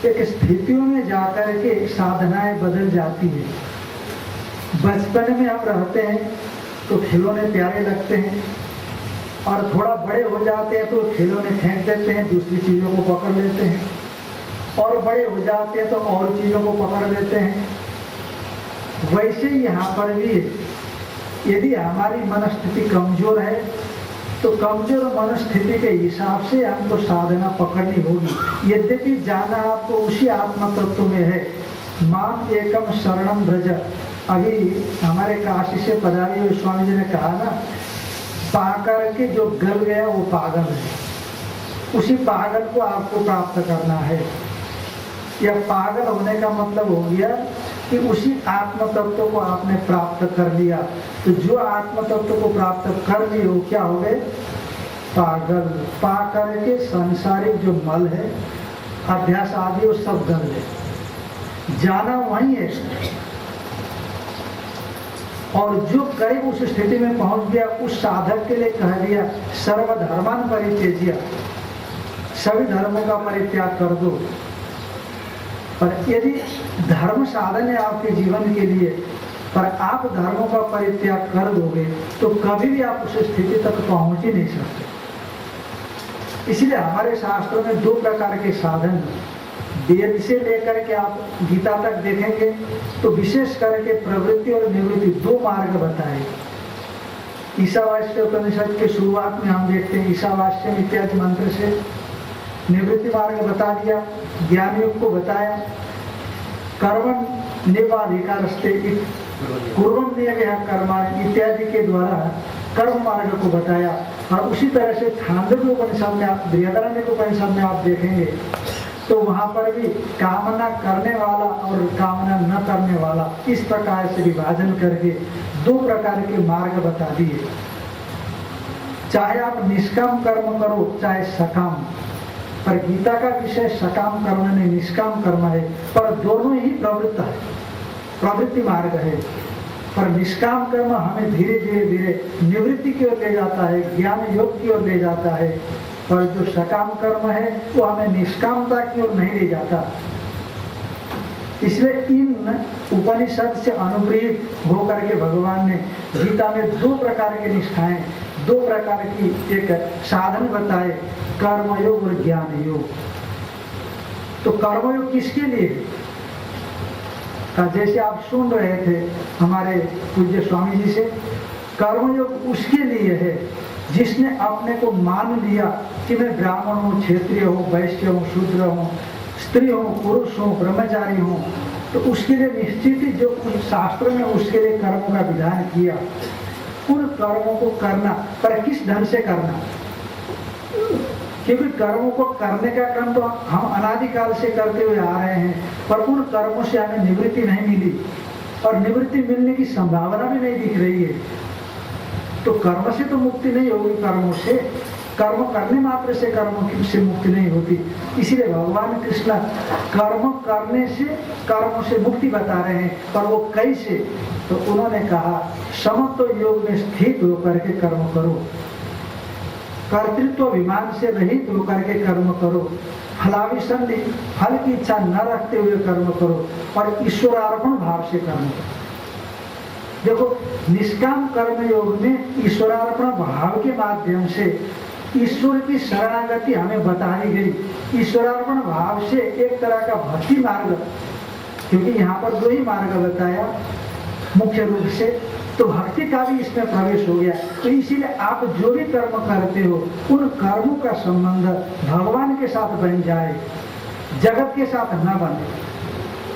S4: एक स्थितियों में जाकर के साधनाएं बदल जाती है। बचपन में हम रहते हैं तो खिलौने प्यारे लगते हैं, और थोड़ा बड़े हो जाते हैं तो खिलौने फेंक देते हैं, दूसरी चीजों को पकड़ लेते हैं, और बड़े हो जाते हैं तो और चीजों को पकड़ लेते हैं। वैसे ही यहाँ पर भी यदि हमारी मनस्थिति कमजोर है तो कमजोर मनस्थिति के हिसाब से हमको साधना पकड़नी होगी। यद्यपि जाना आपको उसी आत्म तत्व में है, माम एकम शरणम व्रज। अभी हमारे काशी से पधारे हुए स्वामी जी ने कहा ना, पाकर के जो गल गया वो पागल है, उसी पागल को आपको प्राप्त करना है। यह पागल होने का मतलब हो गया कि उसी आत्म तत्व को आपने प्राप्त कर लिया। तो जो आत्म तत्व को प्राप्त कर लिए वो क्या हो गए? पागल, पा करके सांसारिक जो मल है, अभ्यास आदि वो सब गल है, जाना वही है। और जो करीब उस स्थिति में पहुंच गया, उस साधक के लिए कह दिया सर्वधर्मान परित्यज्य, सभी धर्मों का परित्याग कर दो। पर यदि धर्म साधन है आपके जीवन के लिए, पर आप धर्मों का परित्याग कर दोगे तो कभी भी आप उस स्थिति तक पहुंच ही नहीं सकते। इसलिए हमारे शास्त्रों में दो प्रकार के साधन, वेद से लेकर के आप गीता तक देखेंगे तो विशेष करके प्रवृत्ति और निवृत्ति दो मार्ग बताए। ईशावास्य उपनिषद के शुरुआत में हम देखते हैं ईशावास्य इत्यादि मंत्र से निवृत्ति मार्ग बता दिया, ज्ञान योग को बताया, कर्म निवाधिकारस्ते पूर्वम नियमः कर्माणि इत्यादि के द्वारा कर्म मार्ग को बताया। और उसी तरह से छांदोग्य उपनिषद में आप, बृहदारण्यक के उपनिषद में आप देखेंगे तो वहां पर भी कामना करने वाला और कामना न करने वाला इस प्रकार से विभाजन करके दो प्रकार के मार्ग बता दिए। चाहे आप निष्काम कर्म करो चाहे सकाम, पर गीता का विषय सकाम कर्म नहीं निष्काम कर्म है, पर दोनों ही प्रवृत्त है, प्रवृत्ति मार्ग है। पर निष्काम कर्म हमें धीरे धीरे धीरे निवृत्ति की ओर ले जाता है, ज्ञान योग की ओर ले जाता है, पर जो सकाम कर्म है वो हमें निष्कामता की ओर नहीं ले जाता। इसलिए इन उपनिषद से अनुप्रेरित होकर के भगवान ने गीता में दो प्रकार की निष्ठाएं, दो प्रकार की एक साधन बताए, कर्मयोग और ज्ञान योग। तो कर्मयोग किसके लिए? जैसे आप सुन रहे थे हमारे पूज्य स्वामी जी से, कर्मयोग उसके लिए है जिसने अपने को मान लिया कि मैं ब्राह्मण हूँ, क्षत्रिय हूँ, वैश्य हूँ, शूद्र हूँ, स्त्री हूँ, पुरुष हूँ, ब्रह्मचारी हूँ। तो उसके लिए निश्चित ही जो शास्त्र में उसके लिए कर्मों का विधान किया, उन कर्मों को करना, पर किस ढंग से करना? क्योंकि कर्मों को करने का क्रम तो हम अनादिकाल से करते हुए आ रहे हैं, पर उन कर्मों से हमें निवृत्ति नहीं मिली और निवृत्ति मिलने की संभावना भी नहीं दिख रही है। तो कर्म से तो मुक्ति नहीं होगी, कर्मों से, कर्म करने मात्र से कर्म से मुक्ति नहीं होती। इसीलिए भगवान कृष्ण कर्म करने से, कर्मों से मुक्ति बता रहे हैं, पर वो कैसे? तो उन्होंने कहा समत्व योग में स्थित होकर के कर्म करो, कर्तृत्व अभिमान से रहित होकर के कर्म करो, फलाभिसंधि फल की इच्छा न रखते हुए कर्म करो और ईश्वरार्पण भाव से कर्म करो। देखो, निष्काम कर्म योग में ईश्वरार्पण भाव के माध्यम से ईश्वर की शरणागति हमें बताई गई। ईश्वरार्पण भाव से एक तरह का भक्ति मार्ग, क्योंकि यहाँ पर दो ही मार्ग बताया मुख्य रूप से, तो भक्ति का भी इसमें प्रवेश हो गया। तो इसीलिए आप जो भी कर्म करते हो उन कर्मों का संबंध भगवान के साथ बन जाए, जगत के साथ न बने।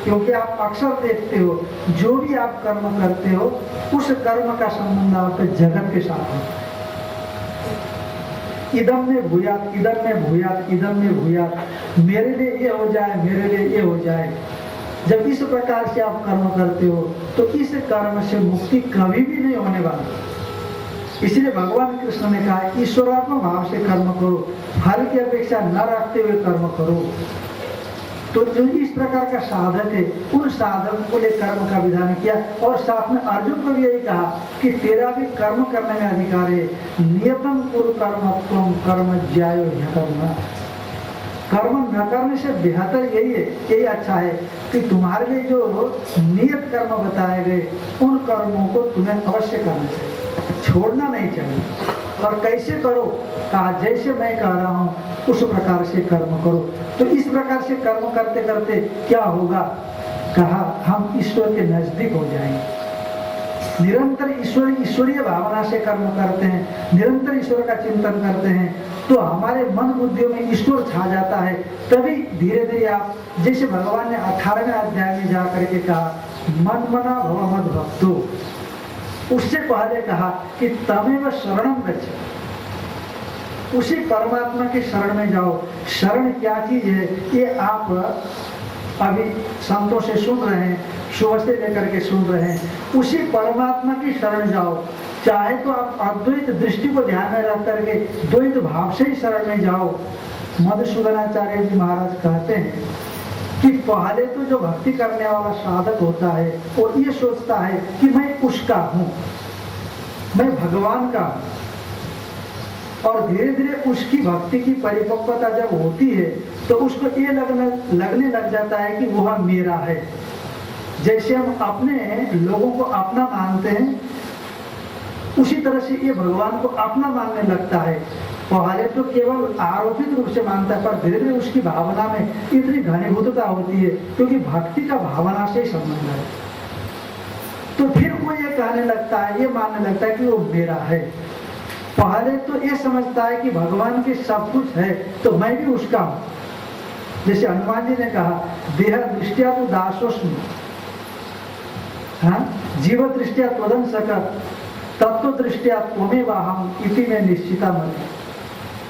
S4: क्योंकि आप अक्सर देखते हो जो भी आप कर्म करते हो उस कर्म का संबंध आपके जगत के साथ है। इदम में भूयात, इदम में भूयात, इदम में भूयात, मेरे लिए ये हो जाए, मेरे लिए ये हो जाए। जब इस प्रकार से आप कर्म करते हो तो इस कर्म से मुक्ति कभी भी नहीं होने वाली। इसलिए भगवान कृष्ण ने कहा ईश्वरात्मक भाव से कर्म करो, फल की अपेक्षा न रखते हुए कर्म करो। तो जो इस प्रकार का साधक है उन साधक को ले कर्म का विधान किया और साथ में अर्जुन को भी यही कहा कि तेरा भी कर्म करने में अधिकार है। नियतम कुरु कर्म त्वं कर्म ज्यायो ह्यकर्मणा। कर्म न करने से बेहतर यही है, यही अच्छा है कि तुम्हारे लिए जो नियत कर्म बताए गए उन कर्मों को तुम्हें अवश्य करना चाहिए, छोड़ना नहीं चाहिए। और कैसे करो? कहा जैसे मैं कह रहा हूँ उस प्रकार से कर्म करो। तो इस प्रकार से कर्म करते करते क्या होगा? कहा हम ईश्वर के नजदीक हो जाएंगे। निरंतर ईश्वरीय भावना से कर्म करते हैं, निरंतर ईश्वर का चिंतन करते हैं, तो हमारे मन बुद्धियों में ईश्वर छा जाता है। तभी धीरे धीरे आप, जैसे भगवान ने 18वें अध्याय में जाकर के कहा मन मना भव मद भक्तो, उससे पहले कहा कि तमेव शरणम गच्छ, उसी परमात्मा की शरण में जाओ। शरण क्या चीज है ये आप अभी संतों से सुन रहे हैं, सुबह से लेकर के सुन रहे हैं। उसी परमात्मा की शरण जाओ। चाहे तो आप अद्वैत दृष्टि को ध्यान में रख करके द्वैत भाव से ही शरण में जाओ। मधुसूदनाचार्य जी महाराज कहते हैं कि पहले तो जो भक्ति करने वाला साधक होता है वो ये सोचता है कि मैं उसका हूं, मैं भगवान का हूं, और धीरे धीरे उसकी भक्ति की परिपक्वता जब होती है तो उसको ये लगने लग जाता है कि वह मेरा है। जैसे हम अपने लोगों को अपना मानते हैं, उसी तरह से ये भगवान को अपना मानने लगता है। पहले तो केवल आरोपित रूप से मानता है, पर धीरे धीरे उसकी भावना में इतनी घनीभूतता होती है क्योंकि भक्ति का भावना से ही संबंध है। तो फिर वो ये कहने लगता है, ये मानने लगता है कि वो मेरा है। पहले तो ये समझता है कि भगवान के सब कुछ है तो मैं भी उसका हूं। जैसे हनुमान जी ने कहा, देह दृष्टिया तो दासोस्मि, हाँ, जीव दृष्टिया त्वदं सकत, तत्व दृष्टिया त्वमेवाहम् इति में निश्चिता मन।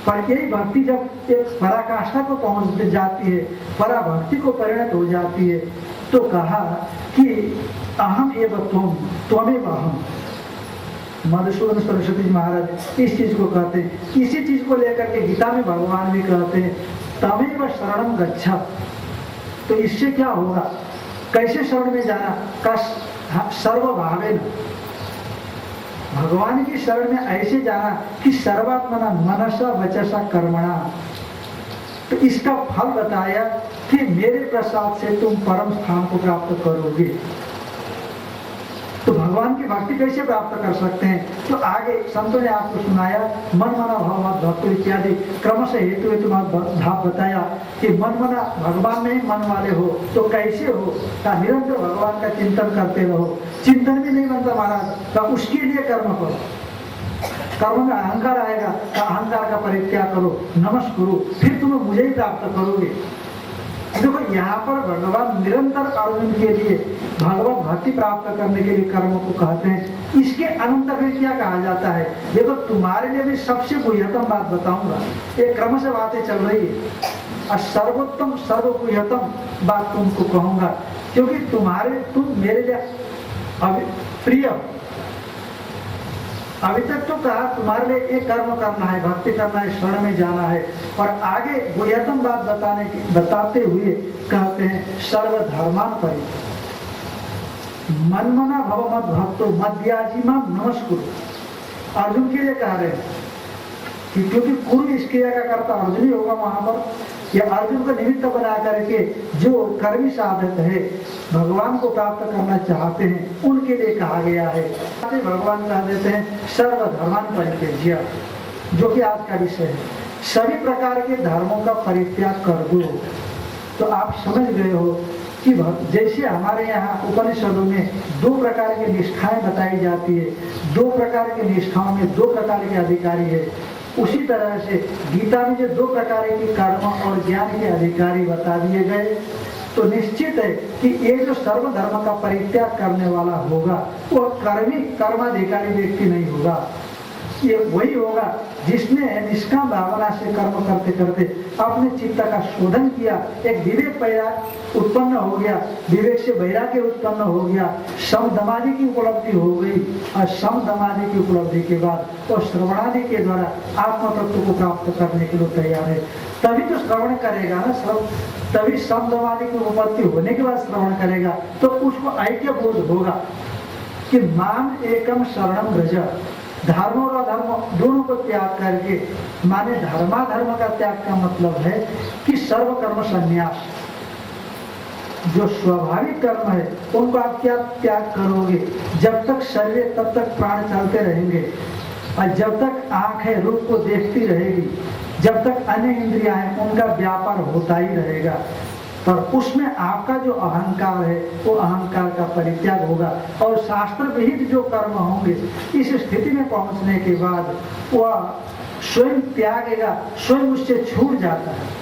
S4: पर यही भक्ति जब एक पराकाष्ठा को पहुंच जाती है, पराभक्ति को परिणत हो जाती है, तो कहा कि अहम एव त्वम त्वमेवाहम्। मधुसूदन सरस्वती जी महाराज इस चीज को कहते हैं। इसी चीज को लेकर के गीता में भगवान भी कहते हैं, तमेव शरणं गच्छ। तो इससे क्या होगा, कैसे शरण में जाना का सर्वभावेन, भगवान की शरण में ऐसे जाना कि सर्वात्मना मनसा वचसा कर्मणा। तो इसका फल बताया कि मेरे प्रसाद से तुम परम स्थान को प्राप्त करोगे। तो भगवान की भक्ति कैसे प्राप्त कर सकते हैं, तो आगे संतों ने आपको सुनाया, मन मना भाव मत भक्त इत्यादि क्रमशः हेतु हेतु भाव बताया कि मन मना भगवान में ही मन वाले हो तो कैसे हो, का निरंतर भगवान का चिंतन करते रहो। चिंतन भी नहीं बनता महाराज, का उसके लिए कर्म करो। कर्म में अहंकार आएगा तो अहंकार का परित्याग करो, नमस्कार करो, फिर तुम मुझे ही प्राप्त करोगे। देखो यहाँ पर भगवान निरंतर अर्जुन के लिए भगवत भक्ति प्राप्त करने के लिए कर्म को कहते हैं। इसके अनंतर में क्या कहा जाता है, देखो तुम्हारे लिए भी सबसे गुह्यतम बात बताऊंगा। एक क्रम से बातें चल रही है और सर्वोत्तम सर्वगुह्यतम बात तुमको कहूंगा, क्योंकि तुम मेरे लिए प्रिय। अभी तक तो कहा तुम्हारे लिए एक कर्म करना है, भक्ति करना है, शरण में जाना है, और आगे गुह्यतम बात बताते हुए कहते हैं सर्वधर्मान परि मनमना भव मद भक्तो मद्याजी मां नमस्कुरु। अर्जुन के लिए कह रहे हैं कि क्योंकि कुरु इस क्रिया का कर्ता अर्जुन ही होगा वहां पर, या अर्जुन को निमित्त बना करके जो कर्मी साधक है, भगवान को प्राप्त करना चाहते हैं, उनके लिए कहा गया है। भगवान कह देते हैं सर्वधर्मान परित्यज्य, जो कि आज का विषय है, सभी प्रकार के धर्मों का परित्याग कर दो। तो आप समझ गए हो कि जैसे हमारे यहाँ उपनिषदों में दो प्रकार की निष्ठाएं बताई जाती है, दो प्रकार की निष्ठाओं में दो प्रकार के अधिकारी है, उसी तरह से गीता में जो दो प्रकार के कर्म और ज्ञान के अधिकारी बता दिए गए। तो निश्चित है कि ये जो सर्वधर्म का परित्याग करने वाला होगा वो कर्माधिकारी व्यक्ति नहीं होगा। ये वही होगा जिसने निष्काम भावना से कर्म करते करते अपने चित्त का शोधन किया, एक विवेक पैदा उत्पन्न हो गया, विवेक से वैराग्य उत्पन्न हो गया, समदमादि की उपलब्धि हो गई, और समदमादि की उपलब्धि के बाद वो श्रवणादि के द्वारा आत्म तत्व को प्राप्त करने के लिए तैयार है। तभी तो श्रवण करेगा ना, तभी समदमादि की उपलब्धि होने के बाद श्रवण करेगा, तो उसको ऐक्य बोध होगा कि माम एकम शरणम व्रज, धर्म और अधर्म दोनों को त्याग करके, माने धर्माधर्म का त्याग का मतलब है कि सर्व कर्म संन्यास। जो स्वाभाविक कर्म है उनको आप क्या त्याग करोगे, जब तक शरीर तब तक प्राण चलते रहेंगे, और जब तक आंख है रूप को देखती रहेगी, जब तक अन्य इंद्रियां हैं उनका व्यापार होता ही रहेगा। पर उसमें आपका जो अहंकार है वो अहंकार का परित्याग होगा, और शास्त्र विहित जो कर्म होंगे, इस स्थिति में पहुंचने के बाद वह स्वयं त्यागेगा, स्वयं उससे छूट जाता है।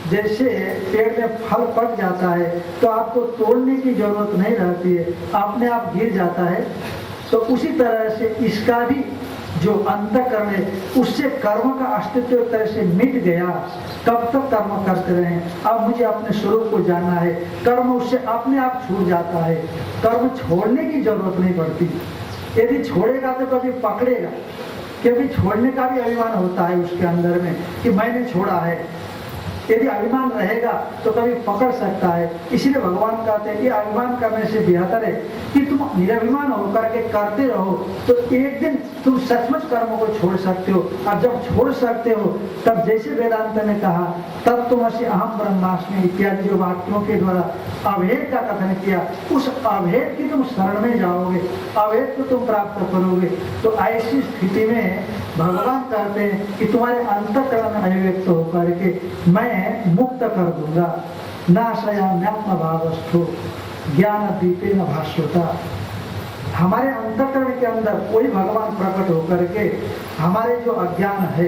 S4: जैसे पेड़ में फल पक जाता है तो आपको तोड़ने की जरूरत नहीं रहती है, अपने आप गिर जाता है। तो उसी तरह से इसका भी जो अंतःकरण है उससे कर्म का अस्तित्व एक तरह से मिट गया। कब तक कर्म करते रहे, अब मुझे अपने स्वरूप को जानना है, कर्म उससे अपने आप छूट जाता है, कर्म छोड़ने की जरूरत नहीं पड़ती। यदि छोड़ेगा तो कभी पकड़ेगा, क्योंकि छोड़ने का भी अभिमान होता है उसके अंदर में कि मैंने छोड़ा है। यदि अभिमान रहेगा तो कभी पकड़ सकता है। इसीलिए भगवान कहते हैं कि अभिमान करने से बेहतर है कि तुम निरभिमान होकर के करते रहो, तो एक दिन तुम सचमुच कर्मों को छोड़ सकते हो। और जब छोड़ सकते हो तब जैसे वेदांत ने कहा तब तुम असी अहम ब्रह्मास्मि इत्यादि जो वाक्यों के द्वारा अभेद का कथन किया, उस अभेद की तुम शरण में जाओगे, अभेद को तुम प्राप्त करोगे। तो ऐसी स्थिति में भगवान कहते हैं कि तुम्हारे अंतःकरण में अभिव्यक्त होकर के मैं मुक्त कर दूंगा। नाशयाम्यात्म भावस्थो ज्ञान दीपे न भास्वता। हमारे अंतःकरण के अंदर कोई भगवान प्रकट होकर के हमारे जो अज्ञान है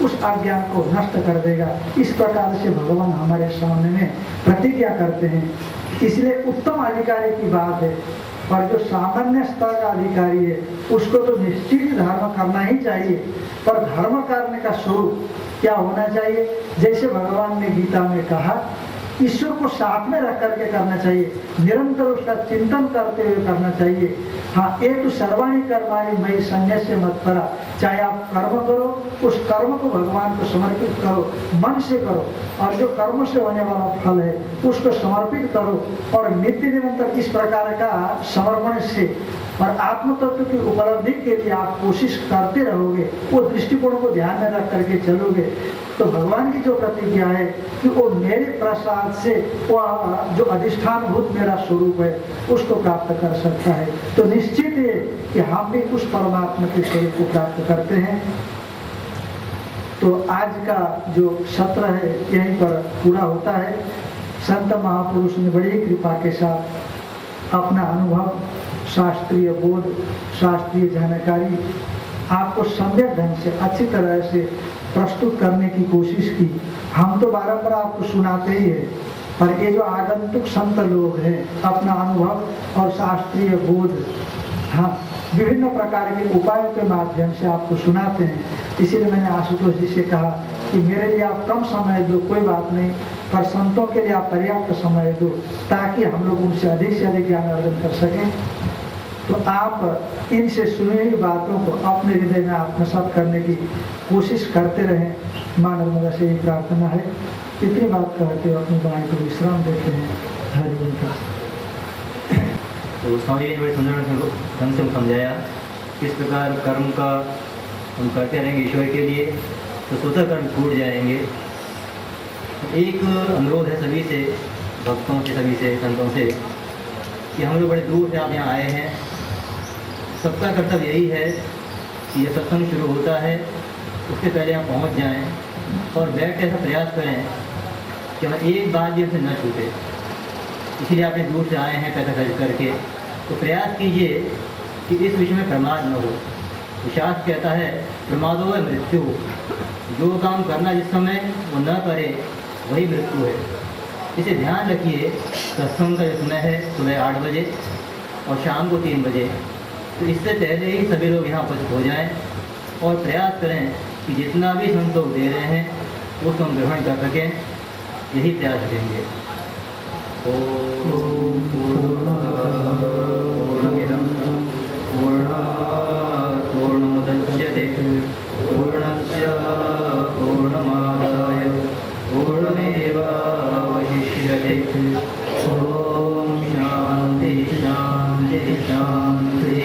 S4: उस अज्ञान को नष्ट कर देगा। इस प्रकार से भगवान हमारे सामने में प्रतिज्ञा करते हैं। इसलिए उत्तम अधिकारी की बात है, और जो सामान्य स्तर का अधिकारी है उसको तो निश्चित ही धर्म करना ही चाहिए। पर धर्म करने का स्वरूप क्या होना चाहिए? जैसे भगवान ने गीता में कहा, ईश्वर को साथ में रख करके करना चाहिए, निरंतर उसका चिंतन करते हुए करना चाहिए। हाँ, ये तो सर्वाणी कर्माणि मयि सन्न्यस्य मत्परा। चाहे आप कर्म करो, उस कर्म को भगवान को समर्पित करो, मन से करो, और जो कर्म से होने वाला फल है उसको समर्पित करो। और नित्य निरंतर इस प्रकार का समर्पण से और आत्म तत्व की उपलब्धि के लिए आप कोशिश करते रहोगे, वो दृष्टिकोण को ध्यान में रख करके चलोगे, तो भगवान की जो प्रतिज्ञा है कि वो मेरे प्रसाद से वह जो अधिष्ठान भूत मेरा स्वरूप है उसको प्राप्त कर सकता है। तो निश्चित है कि हम भी उस परमात्मा के स्वरूप को प्राप्त करते हैं। तो आज का जो सत्र है यहीं पर पूरा होता है। संत महापुरुष ने बड़ी कृपा के साथ अपना अनुभव, शास्त्रीय बोध, शास्त्रीय जानकारी आपको सम्यक ढंग से अच्छी तरह से प्रस्तुत करने की कोशिश की। हम तो बारंबार आपको सुनाते ही है, पर ये जो आगंतुक संत लोग हैं अपना अनुभव और शास्त्रीय बोध, हाँ, विभिन्न प्रकार के उपायों के माध्यम से आपको सुनाते हैं। इसीलिए मैंने आशुतोष जी से कहा कि मेरे लिए आप कम समय दो, कोई बात नहीं, पर संतों के लिए आप पर्याप्त समय दो, ताकि हम लोग उनसे अधिक से अधिक ज्ञान अर्जन कर सकें। तो आप इनसे सुनी हुई बातों को अपने हृदय में आत्मसात करने की कोशिश करते रहें। मानव मदा से यही प्रार्थना है। इतनी बात कहते हुए अपनी वाणी को विश्राम देते हैं। हरि का
S1: तो स्वामी जी ने बड़े सुंदर ढंग से समझाया किस प्रकार कर्म का हम करते रहेंगे ईश्वर के लिए तो स्वतः कर्म छूट जाएंगे। एक अनुरोध है सभी से, भक्तों से, सभी से, संतों से, कि हम लोग बड़े दूर से आप यहाँ आए हैं। सबका कर्तव्य यही है कि यह सत्संग शुरू होता है उसके पहले आप पहुँच जाएं और बैठ के ऐसा प्रयास करें कि हम एक बात भी हमसे न छूटे। इसीलिए आप दूर से आए हैं पैसा खर्च करके, तो प्रयास कीजिए कि इस विषय में प्रमाद न हो। शास्त्र कहता है प्रमादो है मृत्यु। जो काम करना जिस समय वो न करे वही मृत्यु है। इसे ध्यान रखिए। सत्संग का जो समय है सुबह 8 बजे और शाम को 3 बजे, तो इससे पहले ही सभी लोग यहाँ उपस्थित हो जाएं और प्रयास करें कि जितना भी हम लोग दे रहे हैं वो हम ग्रहण कर सकें। यही प्रयास करेंगे। पूर्णमुदच्यते पूर्णस्य पूर्णमादाय पूर्णमेवावशिष्यते। ॐ शान्ति शान्ति शान्ति।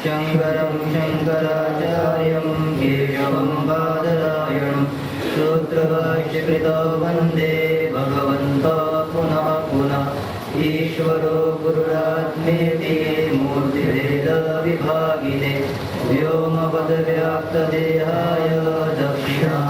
S1: शङ्करं शङ्कराचार्यं केशवं बादरायणं सूत्रभाष्यकृतो वन्दे भगवन्तो पुनः पुनः। ईश्वरो गुरुरात्मेति मूर्तिभेदविभागिने व्योमवद्व्याप्तदेहाय दक्षिणा